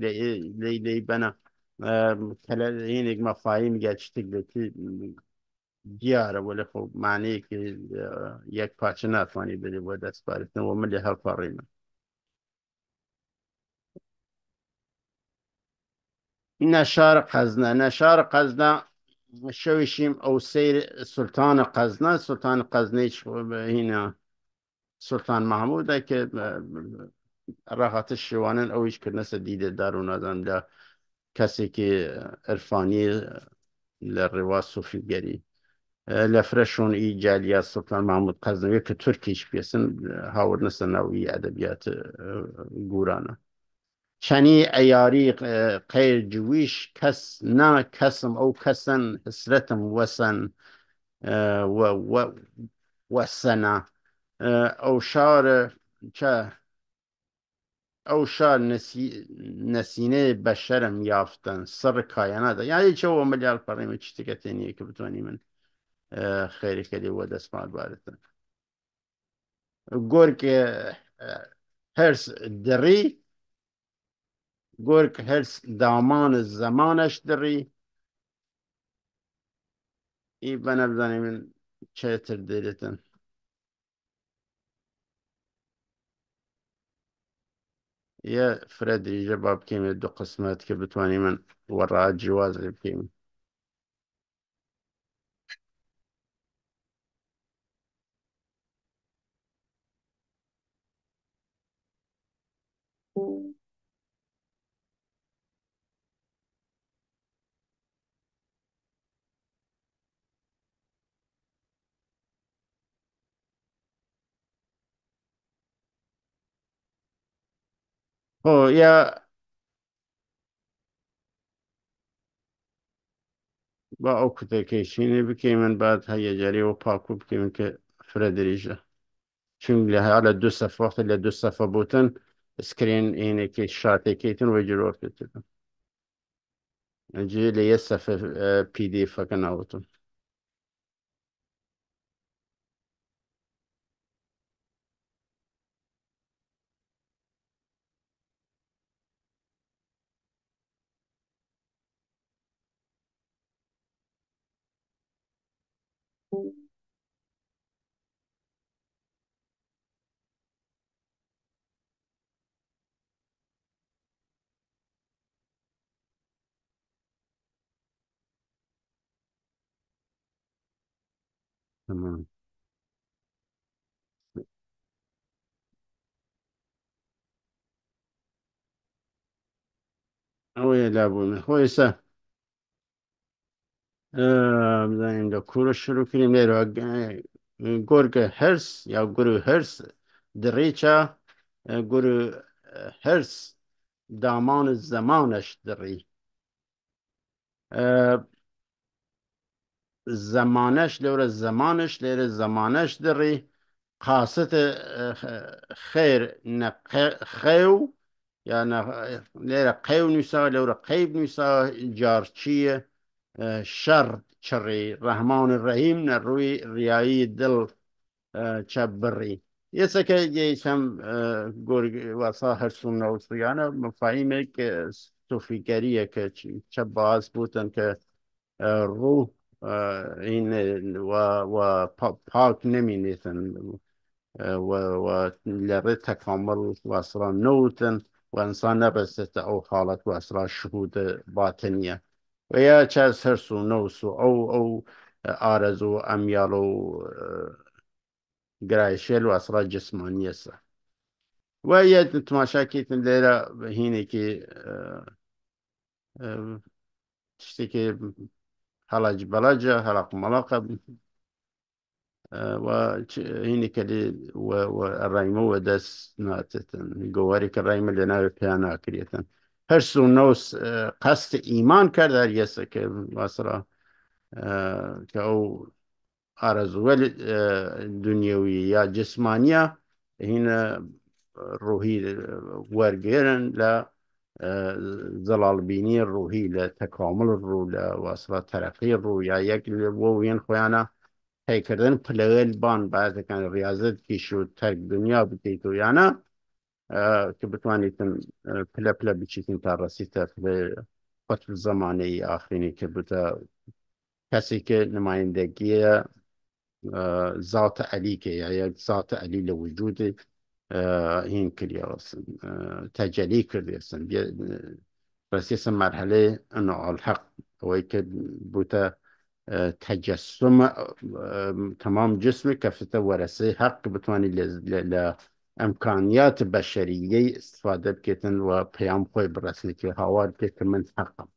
لەی بەنە هینێک مەفاهیم یا شتێک دیارە وە لە خۆ مانەیەکی یەک پاچە ناتوانانی بێ بۆ دەستپارێتنەوە من لێ هەڵپەڕێنە نەشار قەزنە شەویشیم ئەو سیر سولتانە قەزنەی هینە سلتان محمودە کە ڕاهاتە شێوانن ئەویش کردنەسە دیدەدار و نازانم لە کەسێکی عرفانی لە ڕێوا سوفیگەری لە فرەشۆن ئی جالیا سلتان محمود قەزنەوێت کە تورکیش پێسن هاوردنەسە ناوی ئەدەبیات گورانە چەنی ئەیاری قەیر جویش کەس نا کەسم ئەو کەسن حسرەتم وەسەن وەسەنە ئەو شارە ئەو شار نسینەی بە شەرم یافتن سڕ کایەنادا یانی چەوە ملیار پەڕێمە شتێکە تێنیە کە بتوانانی من خێریکە لێوە دەستمان بارێتن گۆرک هەرس دڕی گۆرک هەرس دامان زەمانەش دڕی ئی بەنە بزانێ من چێتر دێرێتن یە فرە دریژە با بکەمێت دوو قسمەت کە بتوانانی من وەڕات جیواز لێ بکەین خۆ یا با ئەو کوتەکەیشینێ بکەی من بعد هەیەجاریەوە پاکو بکەین کە فرە دریژە چون لە ها لە دو سەفۆختە لە دو سەفە بوتن سکرین عینێکی شاتێکیتن وە جرۆکتن ئەجێ لە یە سەفە پیدیفەکە ناوتن تمام ئەوەیە لابوومە خۆ ئێستا بزانین لە کوورە شروع کریم لێرە گرگ هرس یا گرو هرس دریچه گرو هرس دامان زمانش دری زمانش لور زمانش لیر زمانش دری قاست خیر خیو یا لیر قیو نویسا لور قیب نویسا جارچی شر چری رحمان الرحیم نروی ریایی دل چبری یسه که یکم گرگ واسه هرسون نوستیانه مفاهیمه که صوفیگریه که چه باز بودن که روح این و پاک نمی نیستن و لره تکامل و اسرار نوتن و انسان نرسته او حالت و اسرار شهود باطنیه و یا چه از هرسو نوسو او آرزو امیال و گرایشل و اسرار جسمانی است و یه تماشا کیتن لیره هینه که تشتی که حلاج بلاجة حلق ملاقب وهيني كلي والرايمو ودس ناتتن جواري كالرايمو اللي ناوي بيانا كريتن هرسو نوس قصد إيمان كردار يسا كواصرا كأو أرزو دنيوي يا جسمانية هنا روحي ورقيرن لا زلال بینی روحی لتکامل رو لواصلة ترقی رو یا یک وین خویانا هی کردن پلویل بان بعد کن ریاضت کی شد ترک دنیا بکی تو یانا که بتوانیتن پلا پلا بچیتین تا رسیتا به قطب زمانی آخرینی که بتا کسی که نمایندگی ذات علی که یا یک ذات علی لوجود این کریاستن تجلی کریاستن رسيس مرحلة أنه الحق ويك بوتا تجسم تمام جسمك كفته ورسي حق بتواني لإمكانيات بشرية استفادة بكتن وبيام خوي برسي كي هوار كي من حق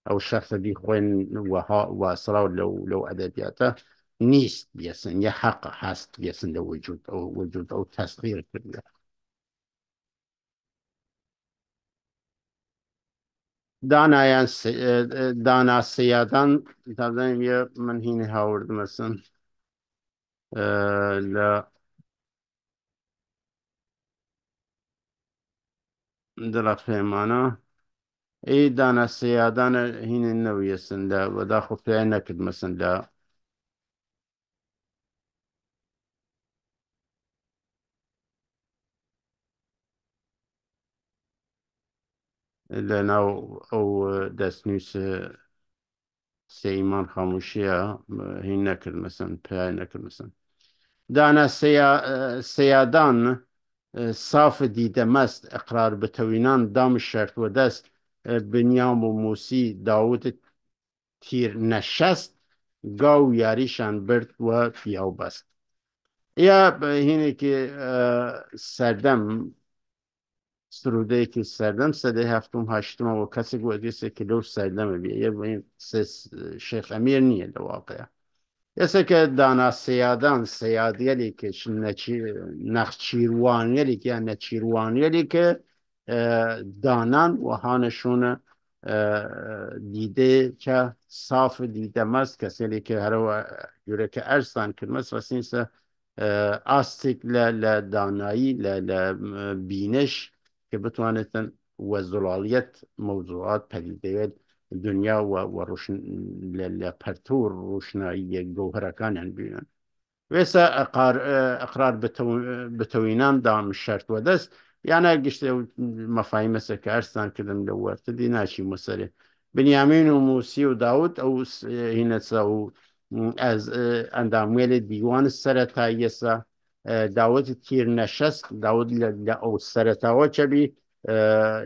أو الشخص دي خوين وصلاة لو أدبياته نيست بيسن يا حق حاست بيسن لو وجود أو تصغير كده دانا سيادان تابدين يا من هيني هاورد مثلا لا دلا فهمانا اي دانا سيادان هيني النوية سن لا وداخل في نكد مثلا لا لنا او دسنوس سيمان خاموشية هي نكد مثلا في نكد مثلا دانا سيادان صاف دیده مست اقرار به توینان دام شرط و دست بنیام و موسی داود تیر نشست گاو یاریشان برد و پیاو بست یا هینه که سردم سروده که سردم سده هفتم هشتم و کسی گویدیسه که لو سردم بیه یا این شیخ امیر نیه در واقع یسه که دانا سیادان سیادیلی که نخچیروانیلی که یا نچیروانیلی که دانان و هانشون دیده که صاف دیده مست کسی که هر جوره که ارسان کرمس رسینسه آستیک لدانایی لبینش که بتوانستن و زلالیت موضوعات پدیده دنیا و روشن لپرتور روشنایی گوهرکان بینن ویسا اقرار بتوینان دام شرط و دست یعنی گشت مفاهیم مثل که ارسان کدن لورت دی ناشی مسئله بنیامین و موسی و داود او هینسا و از اندامویل دیوان سرطایی سا داود تیر نشست داود او سرطاوه چه بی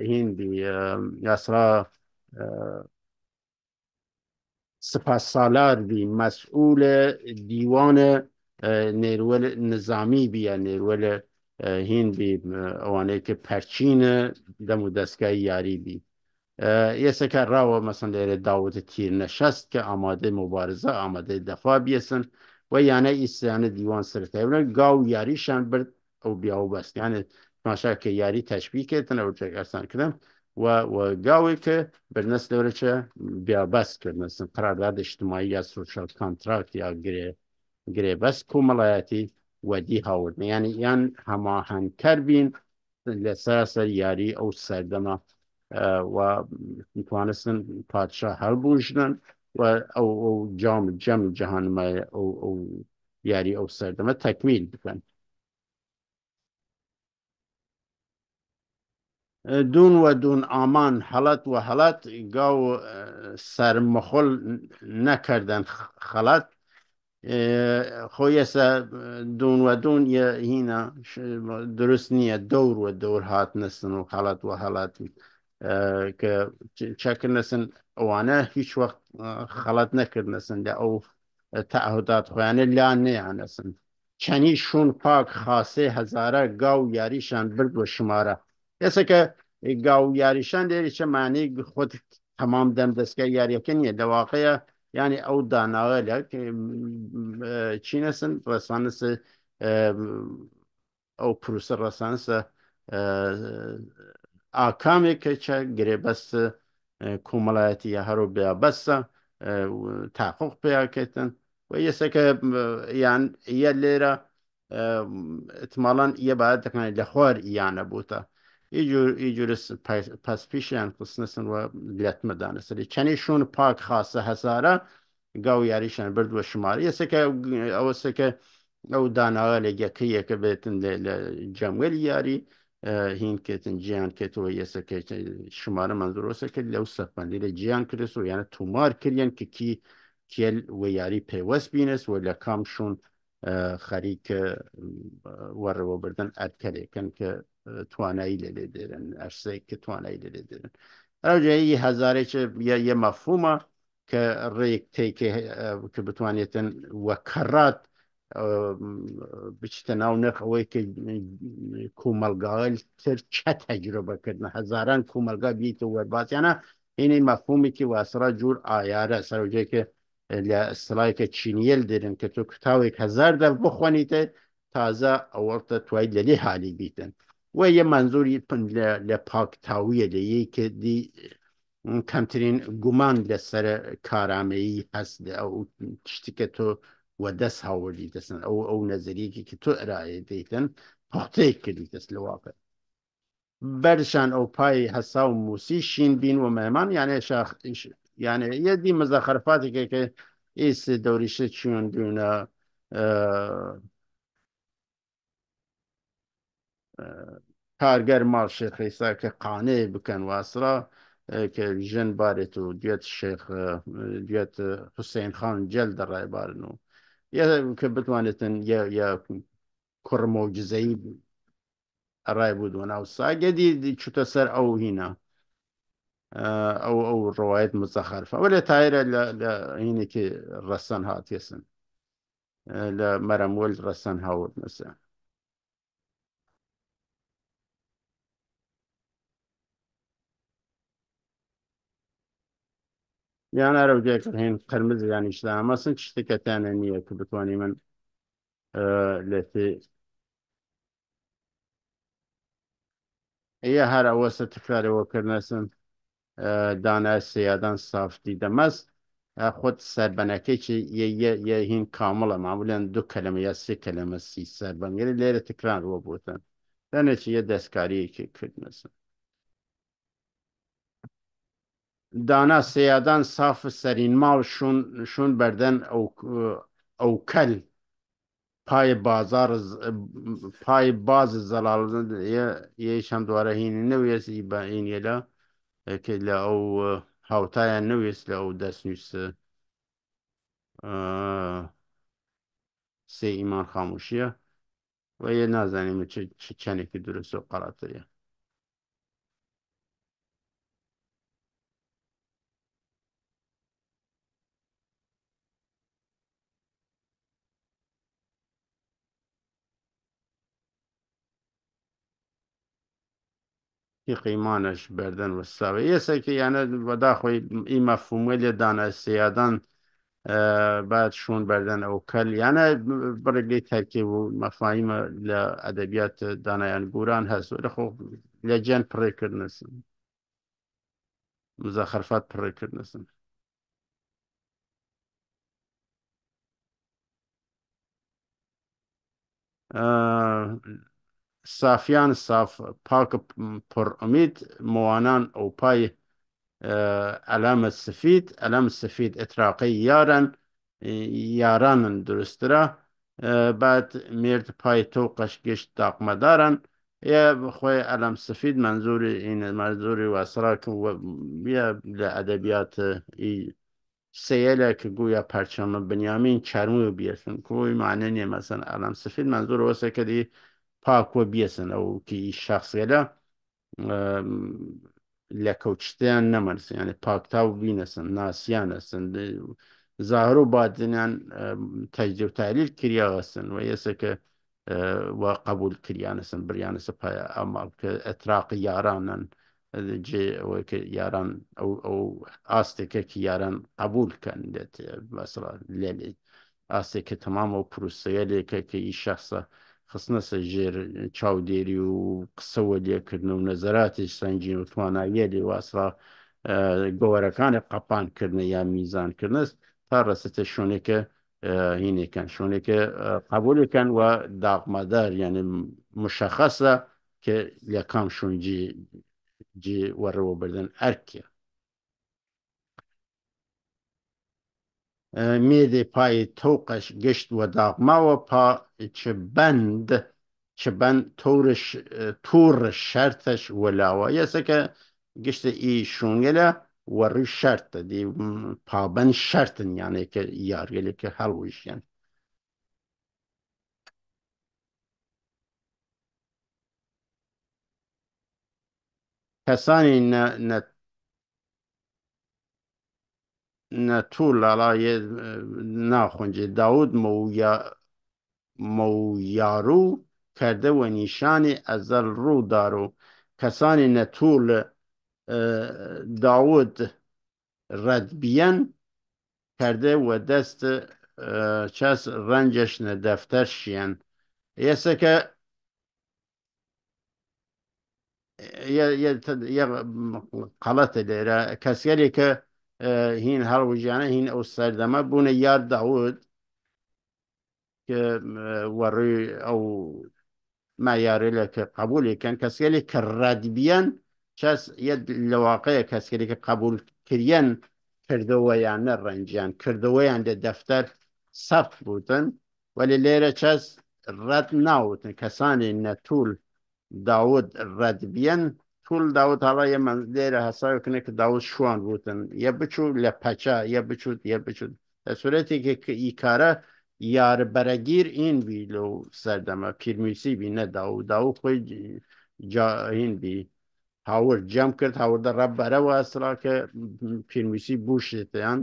هین بی اسرا سپاسسالار بی مسئول دیوان نیرول نظامی بی یا نیرول هین بی اوانه که پرچین دمو دستگاه یاری بی یه سکر راو مثلا لیر داوت تیر نشست که آماده مبارزه آماده دفاع بیسن و یعنی ایسیان دیوان سرتایبن گاو یاریشان برد او بیاو بست یعنی ماشا که یاری تشبیه کردن او ارسان کردن و گاوی که بر نسل ورچه بیا بست کردن مثلا قرارداد اجتماعی یا سوشال کانترکت یا گره بس کومەڵایەتی وەدی هاوردن یان هەماهەنگکەر بین لەسەر یاری ئەو سەردەمە و میتوانستن پادشا هەڵبوژنن و ئەو جەم جەهانمایە ئەو یاری ئەو سەردەمە تەکمیل بکەن دون و دون ئامان هەڵەت و هەڵەت گاو سەرمەخۆل نەکردن خەڵەت خۆی ئێستا دوون و دوون هینە دروست نییە دەور و دەور هات نسن و هەڵەت و هەڵات کە چەکردنەسن ئەوانە هیچ وەخت خەڵەت نەکردنەسن لە ئەو تەعهودات خۆیانە لا نەیانەسن چەنی شوون پاک خاسێ هەزارە گاو یاریشان برد وە شمارە ئێستا کە گاو یاریشان لێری چەمانی خۆت تەمام دەم دەستگای یاریەکە نییە لە واقعەیە yani ئەو داناوە چی نەسن ڕێسانسە ئەو پروسە ڕێسانسە ئاکامێک کە چە گرێبەستە کۆمەڵایەتی یا هەرو بیا بەستە تاقق پێیاکەتن و یەسەکە یان یە لێرە احتمالاً یە باید دەکەن لە خوار یانە بووتە ایجور پس پیشیان قسنسن و لەتمەدانە سەری چەنیشون پاک خاصە هەزارە گاو یاریشان برد وە شماری ئێسەکە ئەوە سەکە ئەو داناوە لە یەکەیەکە بێتن لە جەموەلی یاری هین کێتن گیان کێتەوە یەسەکە شمارە منزۆرۆسەکە لەو سەرپەندی لە گیان کردس و یانە تومار کردیان کە کی کێل و یاری پێوەست بینست و لە کامشون خەریکە وەڕەوەبردن ئەرکەلێکن کە توانایی لێ دێرن ئەرسەی کە توانایی لێ دێرن ئەوجایی هەزارێکە یە مەفهومە کە ڕێک تێکێ کە بتوانێتن وەکەڕات بچتە ناو نرخ ئەوەی کە کومەلگاڵ تر چە تەجربەکردن هەزاران کومەلگا بیتە وەرباسییانە هینەی مەفهومێکی واسرا جوور ئایارە سەرۆجێکە لە ئەستڵایکە چینیل دێرن کە تۆ کتاوێک هەزار دە بخوانیتە تازە ئەوەڵتە توای لە لێ حالی بیتن و یە منزوری لە پاکتاویە لەیە کە دی کەمترین گومان لەسەر کارامەیی هەست ئەو شتێکە تۆ وە دەست هاوردی دەستن ئەو نەزەریەکی کە تۆ ئەرایە دەیتن پاتەیەک کردی دەست لە واقع بەرشان ئەو پای هەسا و موسی شین بین و مەمان یانێ یانێ یەدی مەزەخەرفاتێکە کە ئیس دەوریشە چیون دوونە کارگەر ماڵ شێخەیسا کە قانێ بکەن واسرا کە ژن بارێت و دوێت شێخ دوێت حوسێن خان جەل دەڕایبارن و کە بتوانێتن یا کوڕمۆجزەی ئەڕای بوو دو ناو ساگەدی چوتە سەر ئەو هینە ئەو ڕواەت مزەخەرفە ئەوە لە تایرە لە هینێکی ڕەسەن هاتێسن لە مەرەموەل ڕەسەن هاورد نەسە یان ئەرەوجێکە هێن قەرمز یانیشدا ئەمەسن شتێکەتیانە نییە کە بتوانانی من لە ئەیە هەر ئەوەسە تکرارەوەکردنەسن دانای سیادان سافتی دەمەست خۆت سەربەنەکەیی یە هین کامڵە مامولێن دوو کەلەمە یا سێ کەلەمە سی سەربەنگەری لێرە تکرارەوە بوتن دەنێکی یە دەستکاریەکی کردنەسن دانا سیادان ساف سەرین ماڵ شون بەردەن ئەو کەل پای باز زەڵال یەش هەم دوارە هینی نەوێستی بە هینیێلا کە لە ئەو هاوتایان نەوێست لە ئەو دەستنووسە سێ ئیمان خاموشیە و یە نازانیم چەندێکی درست و قەڵاتەیە قیمانش بەردەن وەستاوە یەسێکی یانە بەداخۆی ئی مەفهومە لێ دانا سیادان بعد شون بردن ئەو کەل یانە بڕێگەی تەرکیب و مەفاهیم لە ئەدەبیات دانایان گوران هەست لەخۆ لە جێن پڕێکردنسن مزەخرفات پڕێکردنسن سافیان ساف پاکە پڕئومید موانان ئەو پای ئەلام سفید ئەتراقی یارانن درسترە بعد مێرد پای تۆ قەشگەشت تاقمەدارن خۆی ئەلام سفید منزوری واسراکە لە ئەدەبیات سەیەلە کە گویا پەرچەمە بنیامین چەرموو بیەسن کۆی معنە نیە مەسەن ئەلام سفید منزور وەسەکە دی پاکوە بیەسن ئەو کی شخصێلە لە کەوتشتیان نەمەرسن یعنی پاکتاو بینەسن ناسیانەسن ظاهر و باتنیان تەجدید و تحلیل کریاوەسن و یەسەکە و قبول کریانەسن بریانەسە پای ئەماڵ کە ئەتراقی یارانن جێ ئەوەی کە یاران ئەو ئاستێکە کە یاران قبول کەن بەسڵ لێ ئاستێککە تەمام ئەو پروسەیە لێکە کە ئی شخصە خستنەسە ژێر چاودێری و قسەوە لێکردن و نەزەراتی سنجین و تواناییە لێ واسرا گۆوەرەکانی قەپانکردن یا میزانکردنست تا ڕەستە شوێنێکە هینێکەن شوێنێکە قبولەکەن و داغمەدار یعنی مشەخەسە کە لە کام شوێنجی جێ وەڕەوە بردن ئەرکێ مێدێ پای تۆقەش گشت و داغماوە چبەند توورش شەرتەش وەلاوە یەسەکە گشتە ئی شوونگەلە وەڕی شەرتە دی پابەن شەرتن یانێکە یارگەلێکە هەڵویشیان کەسانی نەتوو لاڵایە ناخۆنجێ داود مەویارو کردەوە نیشانی ئەزەل ڕوودار و کەسانی نەتوول داود ڕەدبیەن کردەوە دەست چەس ڕەنجەشنە دەفتەر شیان یەسەکە قەڵەتە لێرە کەسێکە هین هەڵوژیانە هین ئەو سەردەمە بوونە یاد داود کە وەڕووی ئەو مایارە لە کە قبولێکەن کەسێلی کە ڕەدبیەن چەس لە واقعەیە کەسێکە قبول کردیان کردەوەیان نەڕەنجیان کردەوەیان لە دەفتەر سەفت بوتن وەلی لێرە چەس ڕەت ناوتن کەسانی نەتوول داود ڕەدبیەن توول داود هەڵا ئێمە لێرە هەساوکردن کە داود شوان بوتن یە بچوو لە پەچە یە بچوت یە بچوت لە سورەتێکی کە ئیکارە یاربەرەگیر ئین بی لەو سەردەمە پیرمیسی بی نەدا و داو خۆی هین بی هاورد جەم کرد هاوردە ڕەبەرەوە سڵاکە پیرمیسی بووشێتیان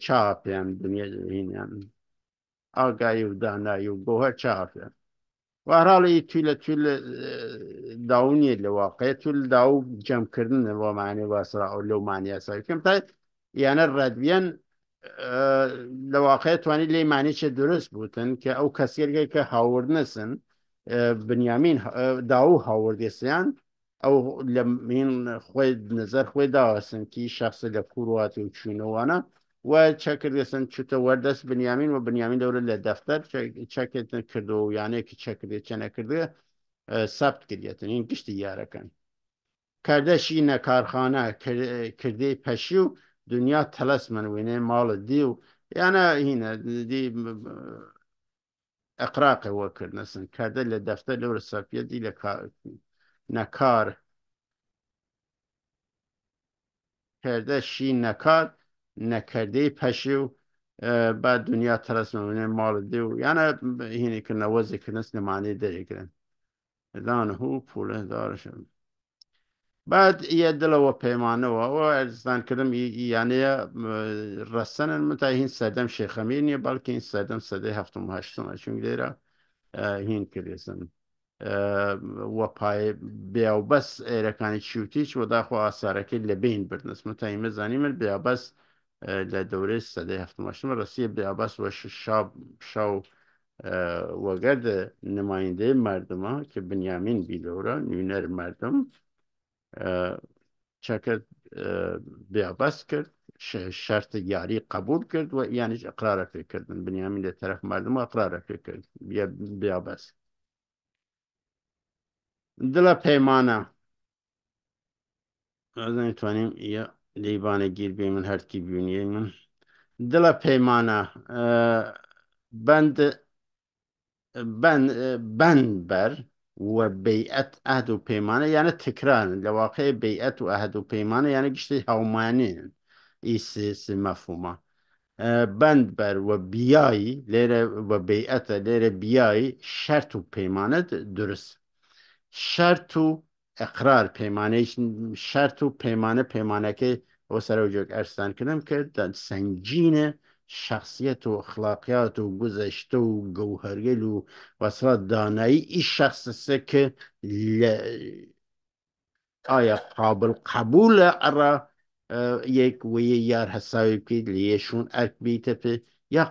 چاپیان دنیا هینیان ئاگایی و دانایی و بۆ هەر چاپیان وهراڵی توی لە داونیە لە واقع توی داو جەمکردن بۆ معنی واسرا ئەو لەو مانیاساکەم تا یانە ڕەدبیەن لە واقع توانی لێ مانیچە درست بوتن کە ئەو کەسێکێک کە هاورد نەسن بنیامین داو هاوردێسیان ئەو لە من خۆی نظر خۆی داوەسن کی شخص لە کوڕواتی و چوونەوانە و چەکردێسن چوتە وەردەست بنیامین و بنیامین دەورە لە دەفتەر چەکێتن کردو و یانەیەکی چەکردێت چە نەکردێ سەبت کردێتن این گشتی یارەکەن کردەشی نەکارخانە کردەی پەشی و دنیا تەلەسمەن وێنێ ماڵە دی و یانە هینە دی ئەقراقەوە کردنەسن کردە لە دەفتەر لەورە سەپیەتی لە نەکار کردەشی نەکار نەکردەی پەشی و بعد دنیا تەلەسمەن وێنێ ماڵە دی و یانە هینێکردنە وەزێکردنەس نەمانەی دەرێکردن دانهوو پولە دارشن بعد یە دڵەوە پەیمانەوە ئەوە ئەرزدانکردم یانەیە ڕەسەنن متا هین سەردەم شێخەمیر نییە بەڵکە این سەردەم سەدەی هەفتم و هەشتمە چون لێرە هین کردێسن وەپای بیاوبەس ئێرەکانی چوتیچ وەداخۆ ئاسارەکەی لە بین بردنس متایی مەزانی من بیاوبەس لدوري السدي هفتماشم راسية بیابس و شاب شاو وگرد نماینده مردم ها که بنیامین بیلورا نوینر مردم چکر بیابس کرد شرط یاری قبول کرد و یعنی اقرار فکر کردن بنیامین در طرف مردم اقرار فکر کرد بیابس دل پیمانه از نمیتونیم یا لیبانه گیر بیمون هر کی بیونیه من دل پیمانه بند بند بر و بیعت عهد و پیمانه یعنی تکرار لواقع بیعت و عهد و پیمانه یعنی گشتی هومانین سی مفهومه بند بر و بیایی لیره و بیعت لیره بیایی شرط و پیمانه درست شرط و اقرار پیمانه شرط و پیمانه که او سر و جوک ارسان کردم که در سنجین شخصیت و اخلاقیات و گذشته و گوهرگل و وصلات دانایی این شخص است که آیا قابل قبول ارا یک و یار حسابی که لیشون ارک بیته پی یا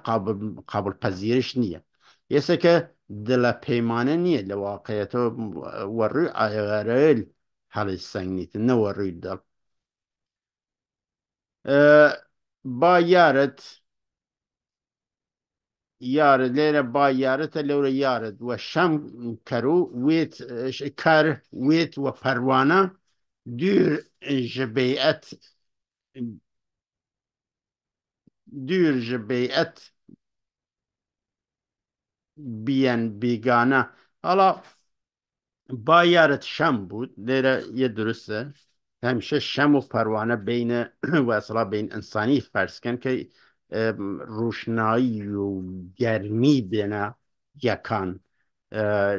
قابل پذیرش نیه یسه که دل پیمانه نیه لواقعیت و روی آیغارل حال سنگنیت نه و روی دل با یارت لیره با یارت لوره یارت و شم کرو ویت کر ویت و پروانه دور جبیعت بیعت بیان بیگانه حالا با یارت شم بود لیره یه درسته همیشه شم و پروانه بین و اصلا بین انسانی فرض کن که روشنایی و گرمی بینه یکان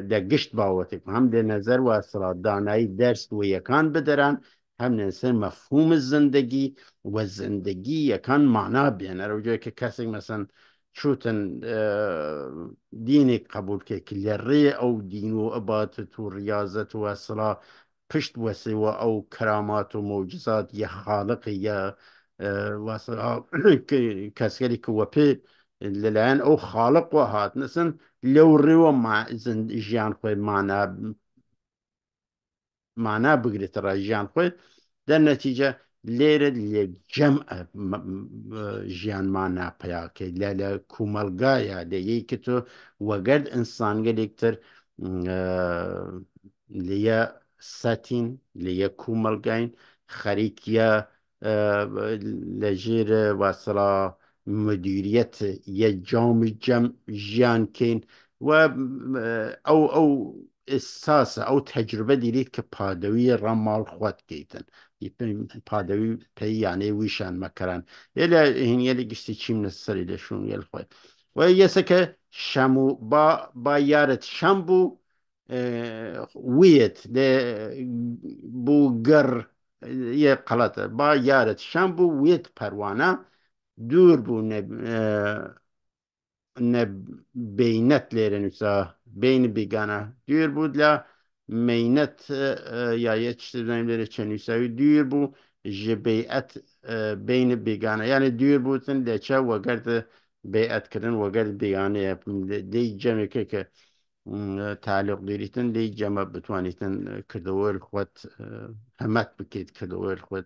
در گشت باوتی هم در نظر و اصلا دانایی درست و یکان بدرن هم نظر مفهوم زندگی و زندگی یکان معنا بینه رو جایی که کسی مثلا چوتن دینی قبول که کلیری او دین و عبادت و ریاضت و اصلا پشت وسی و او کرامات و معجزات یا خالق یا واسه کسری که وپی للان او خالق و هات نسن لو رو مع زند جیان خوی معنا بگریت را جیان خوی در نتیجه لیره جمع جیان معنا پیا که لیله کوملگایا لیه که تو وگرد انسان گلیکتر لیه ساتین لیه کوملگاین خریکیا لجیر وصلا مدیریت یه جمع جیان کن و او احساس او تجربه دیرید که پادوی رمال خود گیتن پادوی پی یعنی ویشان مکرن یلی گشتی چیم نسری لشون یل خود و یه سکه شمو با یارت شم بو ویت بو گر یه قلطه با یارت شم بو ویت پروانه دور بو ne beynet nüsa beyni bigana diyor bu la meynet ya yetiştirdiğimleri için nüsa diyor bu jebeyet beyni bigana yani diyor bu tın leçe ve gerde beyet kırın ve gerde bigana yapın de cemi ke تعلیق دیریتن لی جمع بتوانیتن کردوار خود همت بکید کردوار خود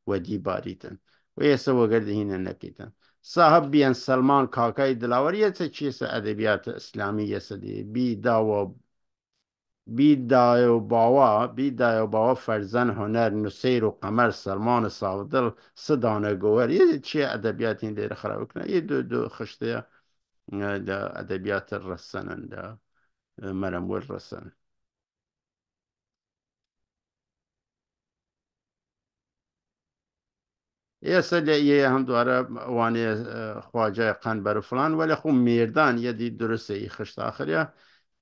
ودی باریتن و یه سوا گرده هینه نکیتن صاحب بیان سلمان کاکای دلاوریه چه چیز ادبیات اسلامی دی بی دایو باوا فرزن هنر نسیر و قمر سلمان صافدل صدانه گوهر یه چی ادبیات این دیر خراب کنه یه دو خشته دا ادبیات الرسنن دا مرم والرسن يسأل هم دوارا واني خواجه قنبر فلان ولی خو میردان یدی درسته خشت آخریا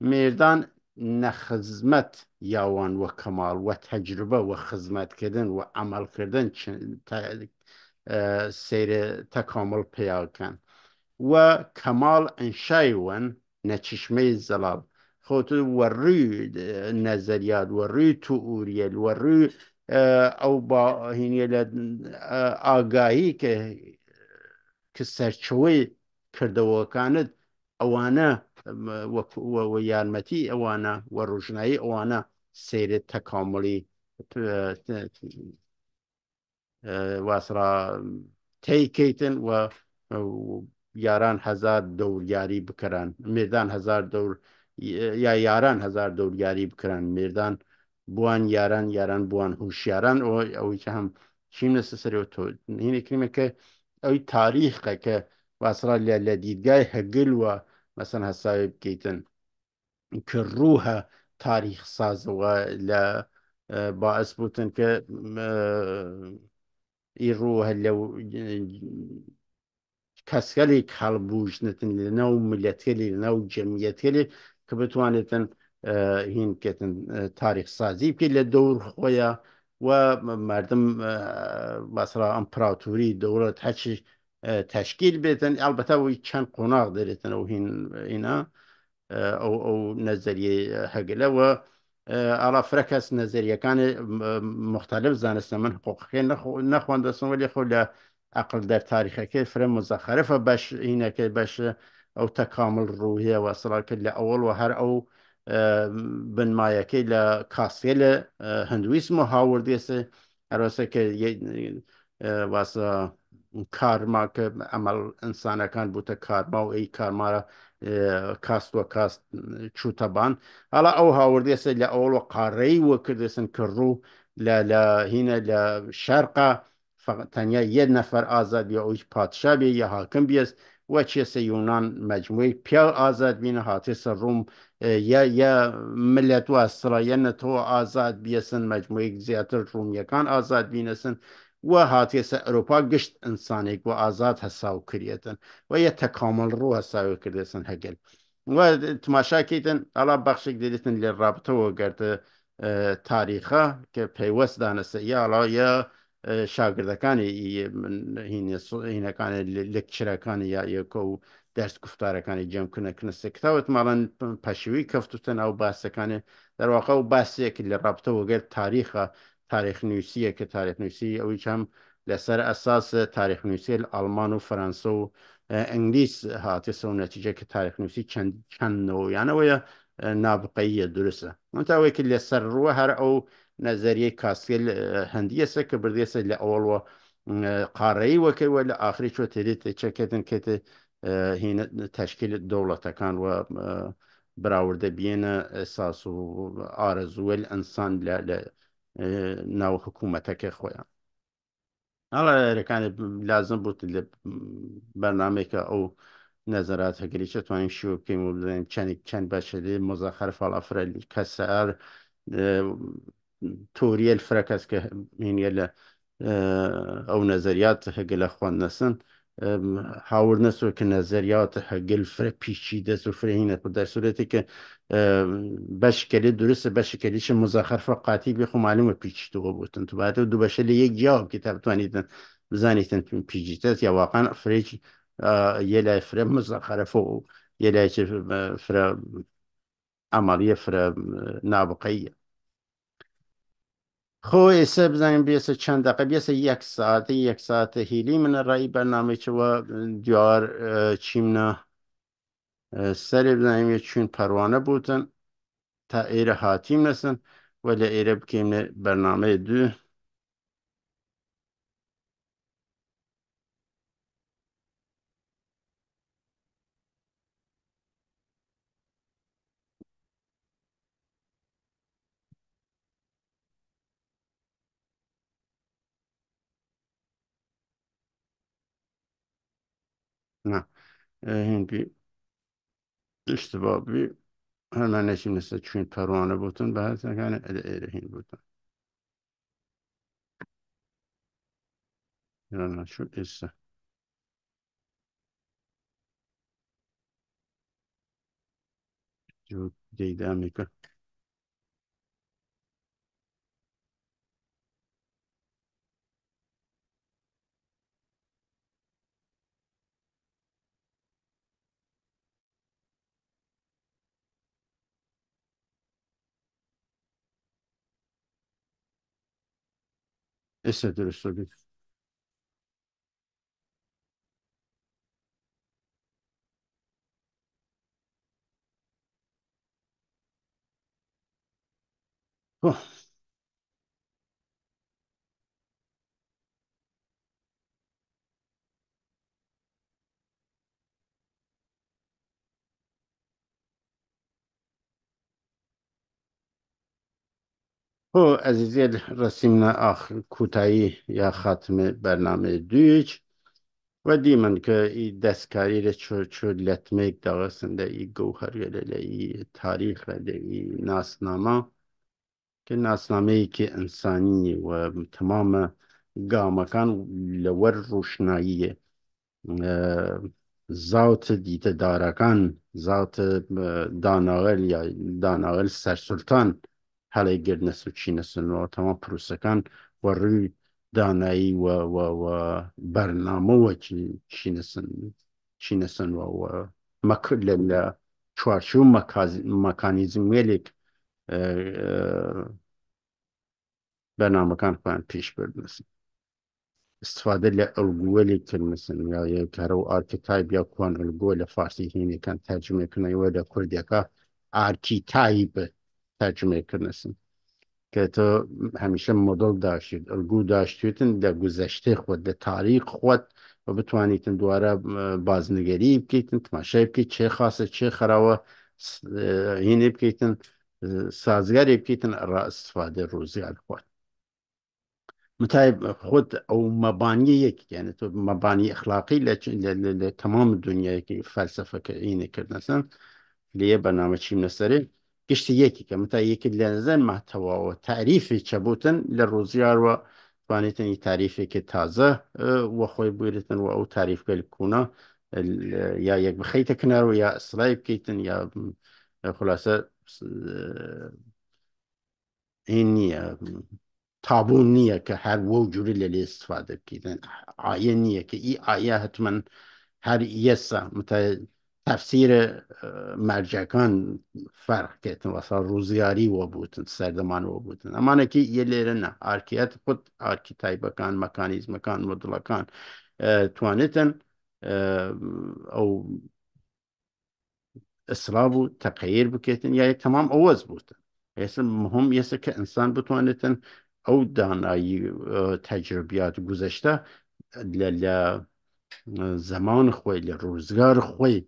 میردان نخزمت یاوان و کمال و تجربه و خزمت کردن و عمل کردن سیر تکامل پیدا کن و کمال انشایون نچشمه زلال خود و روی نظریات و روی تئوریل و روی او با هینی آگاهی که کە سەرچەوەی کردەوەکانت ئەوانە و یارمەتی ئەوانە و ڕژنایی ئەوانە سیرت تەکاملی واسرا تێیکەیتن و یاران هزار دەور یاری بکەران مێردان هزار دەور یا یاران هزار دەور یاری بکەران مێردان بوان یاران یاران بوان هوشیاران ئەوەی کە هەم چیم لەسە سەرەوە تۆ هینێکریمەکە ئەوی تاریخە کە واسرا لە دیدگای هەگل وە مەسەن هەساوی بکەیتن کە ڕووها تاریخ سازەوە لە باعث بوتن کە ئیڕووە لەو کەسکەلێک هەڵبوژنتن لەناو ملەتێلی لەناو جەمیەتێلی کە بتوانێتن هینکەتن تاریخ سازی بکەیت لە دەور خۆیە و مردم باسرا ئەمپراتوری دەوڵەت هەچی تەشکیل بێتن ئەلبەتە ئەوی چەند قۆناغ دەرێتن ئەو هینە ئەو نەزەریە هەگلەوە ئاڵا فرەکەس نەزەریەکانی مختلف زانستە من حقوقەکەی نەخواندەسم وەلی خۆ لە عقل در تاریخەکەی فرە مزەخەرفە بەش هینەکەی بەش ئەو تەکامل ڕووهەیە وەسڵا کرد لە ئەوڵ و هەر ئەو بنمایەکەی لە کاسێ لە هەندویسم و هاوردێسە هەروەسە کە واسە کارما کە ئەمەڵ ئینسانەکان بووتە کارما و ئەی کارمارە کاست وە کاست چوتەبان هەڵا ئەو هاوردێسە لە ئەوڵ و قارەی وە کردسن کە ڕوو لە هینە لە شەرقا تەنیا یە نەفەر ئازاد بێ ئەوی پادشا بێ یا حاکم بێست وە چێسە یونان مەجموعی پیا ئازاد بینە هاتێسە ڕووم یا ملەت واسرایە نەتەوە ئازاد بیەسن مەجموعی زیاتر ڕوومیەکان ئازاد بینەسن و هاتێسە ئەوروپا گشت ئینسانێک و ئازاد هەساو کردێتن و یە تەکامل ڕوو هەساوی کردێسن هەگەل و تماشاکەیتن ئەلا بەخشێک دێتن لێ ڕابتەوە گەردە تاریخە کە پەیوەست دانەسە یاڵا یە شاگردەکانی هینەکانی لەکچرەکانی یاەکە و دەرس گفتارەکانی جەمکردنەکردنە کتاوت ماڵەن پەشوی کەفتوتە ناو باسەکانی دەرواقع و باسێک لە ڕابتەوە گەر تاریخە تاریخ نووسیە کە تاریخ نووسی ئەوی چەم لەسەر ئەساس تاریخ نووسی ئەڵمان و فەرەنسا و ئەنگلیس هاتێسە و نەتیجە کە تاریخ نووسی چەندەوەیانەوەیە نابقەیە درستە منتاوەیەکی لەسەر ڕووە هەر ئەو نەزەریەی کاسکل هەندیەسە کە بردێسە لە ئەوڵوە قارەی وەکەوە لە ئاخری چۆ تێریت چەکەتن کێتە هینە تەشکیل دەوڵەتەکان و براوردە بێنە ئەساس و ئارەزووە ئەنسان لە ناو حکوومەتەکە خۆیان هەڵەکانی لازم بوو لە بەرنمێکە ئەو نەزەرات هەگەری چە توانین شیوە بکەین و بڵێن چەند بەشێ مۆزەخەر فەڵافرە کەسەر تۆریە فرەکەس کە هینە لە ئەو نەزەریات هەگە لە خواندنەسن هاور نەسوە کە نەزەریات هەگەل فرە پیشی دەست و فرەهینە دەرسورەتی کە بەشکەلی درستە بەشکەلیش مزەخەرفە قاتی بێ خۆمالومە پیچیتەوە بوتن تو باتە دوو بەشە لە یەک جیاوب کتاب بتوانیتن بزانیتن پیجیتەت یا واقعا فرێک یە لای فرە مزەخەرفە و یە لای فرە ئەمەڵیە فرە نابقەیە خۆ ئێستا بزانین بێسە چەند دقه بێسە یەک ساعتە هیلی منە ڕایی بەرنامێکەوە دیوار چیمنە سەرێ بزانین چون پەروانە بوتن تا ئێرە هاتیم نەسن و لە ئێرە بکەینە بەرنامەیە دوو نه هندی اشتباه بی هەمان نەچین لەسەر چون پەروانە بوتن بە هەرەکانە ئێرە هین بوتن شو ئێستا دەیدامیکە ئێستا درستە بی هۆ هۆ ئەزیزێ ڕسیمە ئاخر کوتایی یا خاتمە بەرنامە دویچ و دیمەن کە ئی دەستکاری لە چۆ لەتمێک داوەسن لە ئی گەوهەرێ لە ئی تاریخە لە ئی ناسنامە کە ناسنامەیەکی ئەنسانیە و تەمامە گامەکان لەوەەر ڕوشناییە زاوتە دیتەدارەکان زاوتە داناغل یا داناغل سەرسولتان هەڵەیگرنە سوچینەسنەوە تەمام پرروسەکان وە ڕووی دانایی و بەرنامەوە چینەسنەوە مەکرد لە چوارچوو مەکانیزم وێلێک بەرنامەکان خۆیان پێش بردنسن استفاده لە ئەلگووەلێک کردنسن یا کارە و ئارکتایب یا کوان ئەلگۆ لە فارسی هینەکان تەرجمەکردنەوە لە کوردیەکە ئارکیتایب تەرجمەکردنسن کە تۆ هەمیشە مۆدڵ داشت ئەلگو داشتێتن لە گوزەشتەی خۆت لە تاریخ خۆت و بتوانیتن دوارە بازنگەری بکەیتن تماشای بکەیت چێ خاصە چێ خراوە هینێ بکەیتن سازگارێ بکەیتن ئەڕا استفادە ڕووزیال خۆت متای خود ئەو مەبانی یەک یعنی تۆ مەبانی ئەخلاقی لە تەمام دنیایەکی فەلسفەکە ئینەکردنەسن لێ بەنامە چیم لەسەرێ گشتی یەکی کە متا یەکی لە نظر ماتەواوە تعریفی چەبوتن لە ڕۆزیارەوە توانێتنی تعریفێکی تازە وە خۆی بگرێتن و ئەو تعریفکە کوونە یا یەک بخەیتە کنارەوە یا ئەسڵای بکەیتن یا خلاصە این نییە تابوو نییە کە هەر وە جووری لە لێ استفادە بکەیتن ئاە نییە کە ئی ئاە حتمما هەر یەسا تەفسیرە مەرجەکان فەرقکێتن وەسا ڕووزیاری وە بوتن سەردەمانەوە بوتن ئەمانەکی یە لێرە نە ئارکیەت خودت ئارکی تایبەکان مەکانیزمەکان مدڵەکان توانێتن ئەو ئسلاب و تەقەیر بکێتن یا تەمام ئەوەز بوتن ئێستا مهم ئێستا کە ئینسان بتوانێتن ئەو دانایی تەجربیات گوزەشتە لە زەمان خۆی لە ڕوزگار خۆی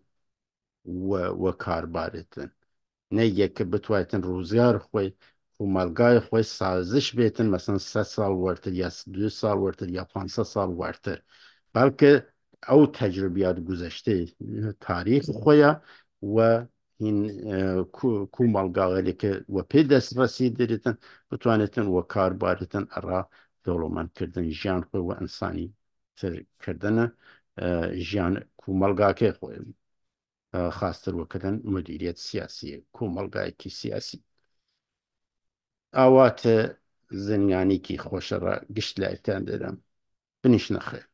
وە کاربارێتن نە یەکە بتوانێتن ڕوزگار خۆی و مەلگای خۆی سازش بێتن مەسەن 100 ساڵ وەرتر یا 2 ساڵ وەرتر یا 500 ساڵ وەرتر بەڵکە ئەو تەجربیات گوزەشتەی تاریخ خۆیە و هین کو مەڵگاوەلێکە وە پێ دەستڕەسی دەرێتن بتوانێتن وە کاربارێتن ئەڕا دەوڵەمەندکردن ژیان خۆی وە ئەنسانی ترکردنە ژیان کومەلگاکەی خۆی خاستر وەکردن مدیریت سیاسیە کۆمەلگایەکی سیاسی ئاواتە زنیانێکی خۆشەڕە گشت لایتان دەدەم بنیش نەخێر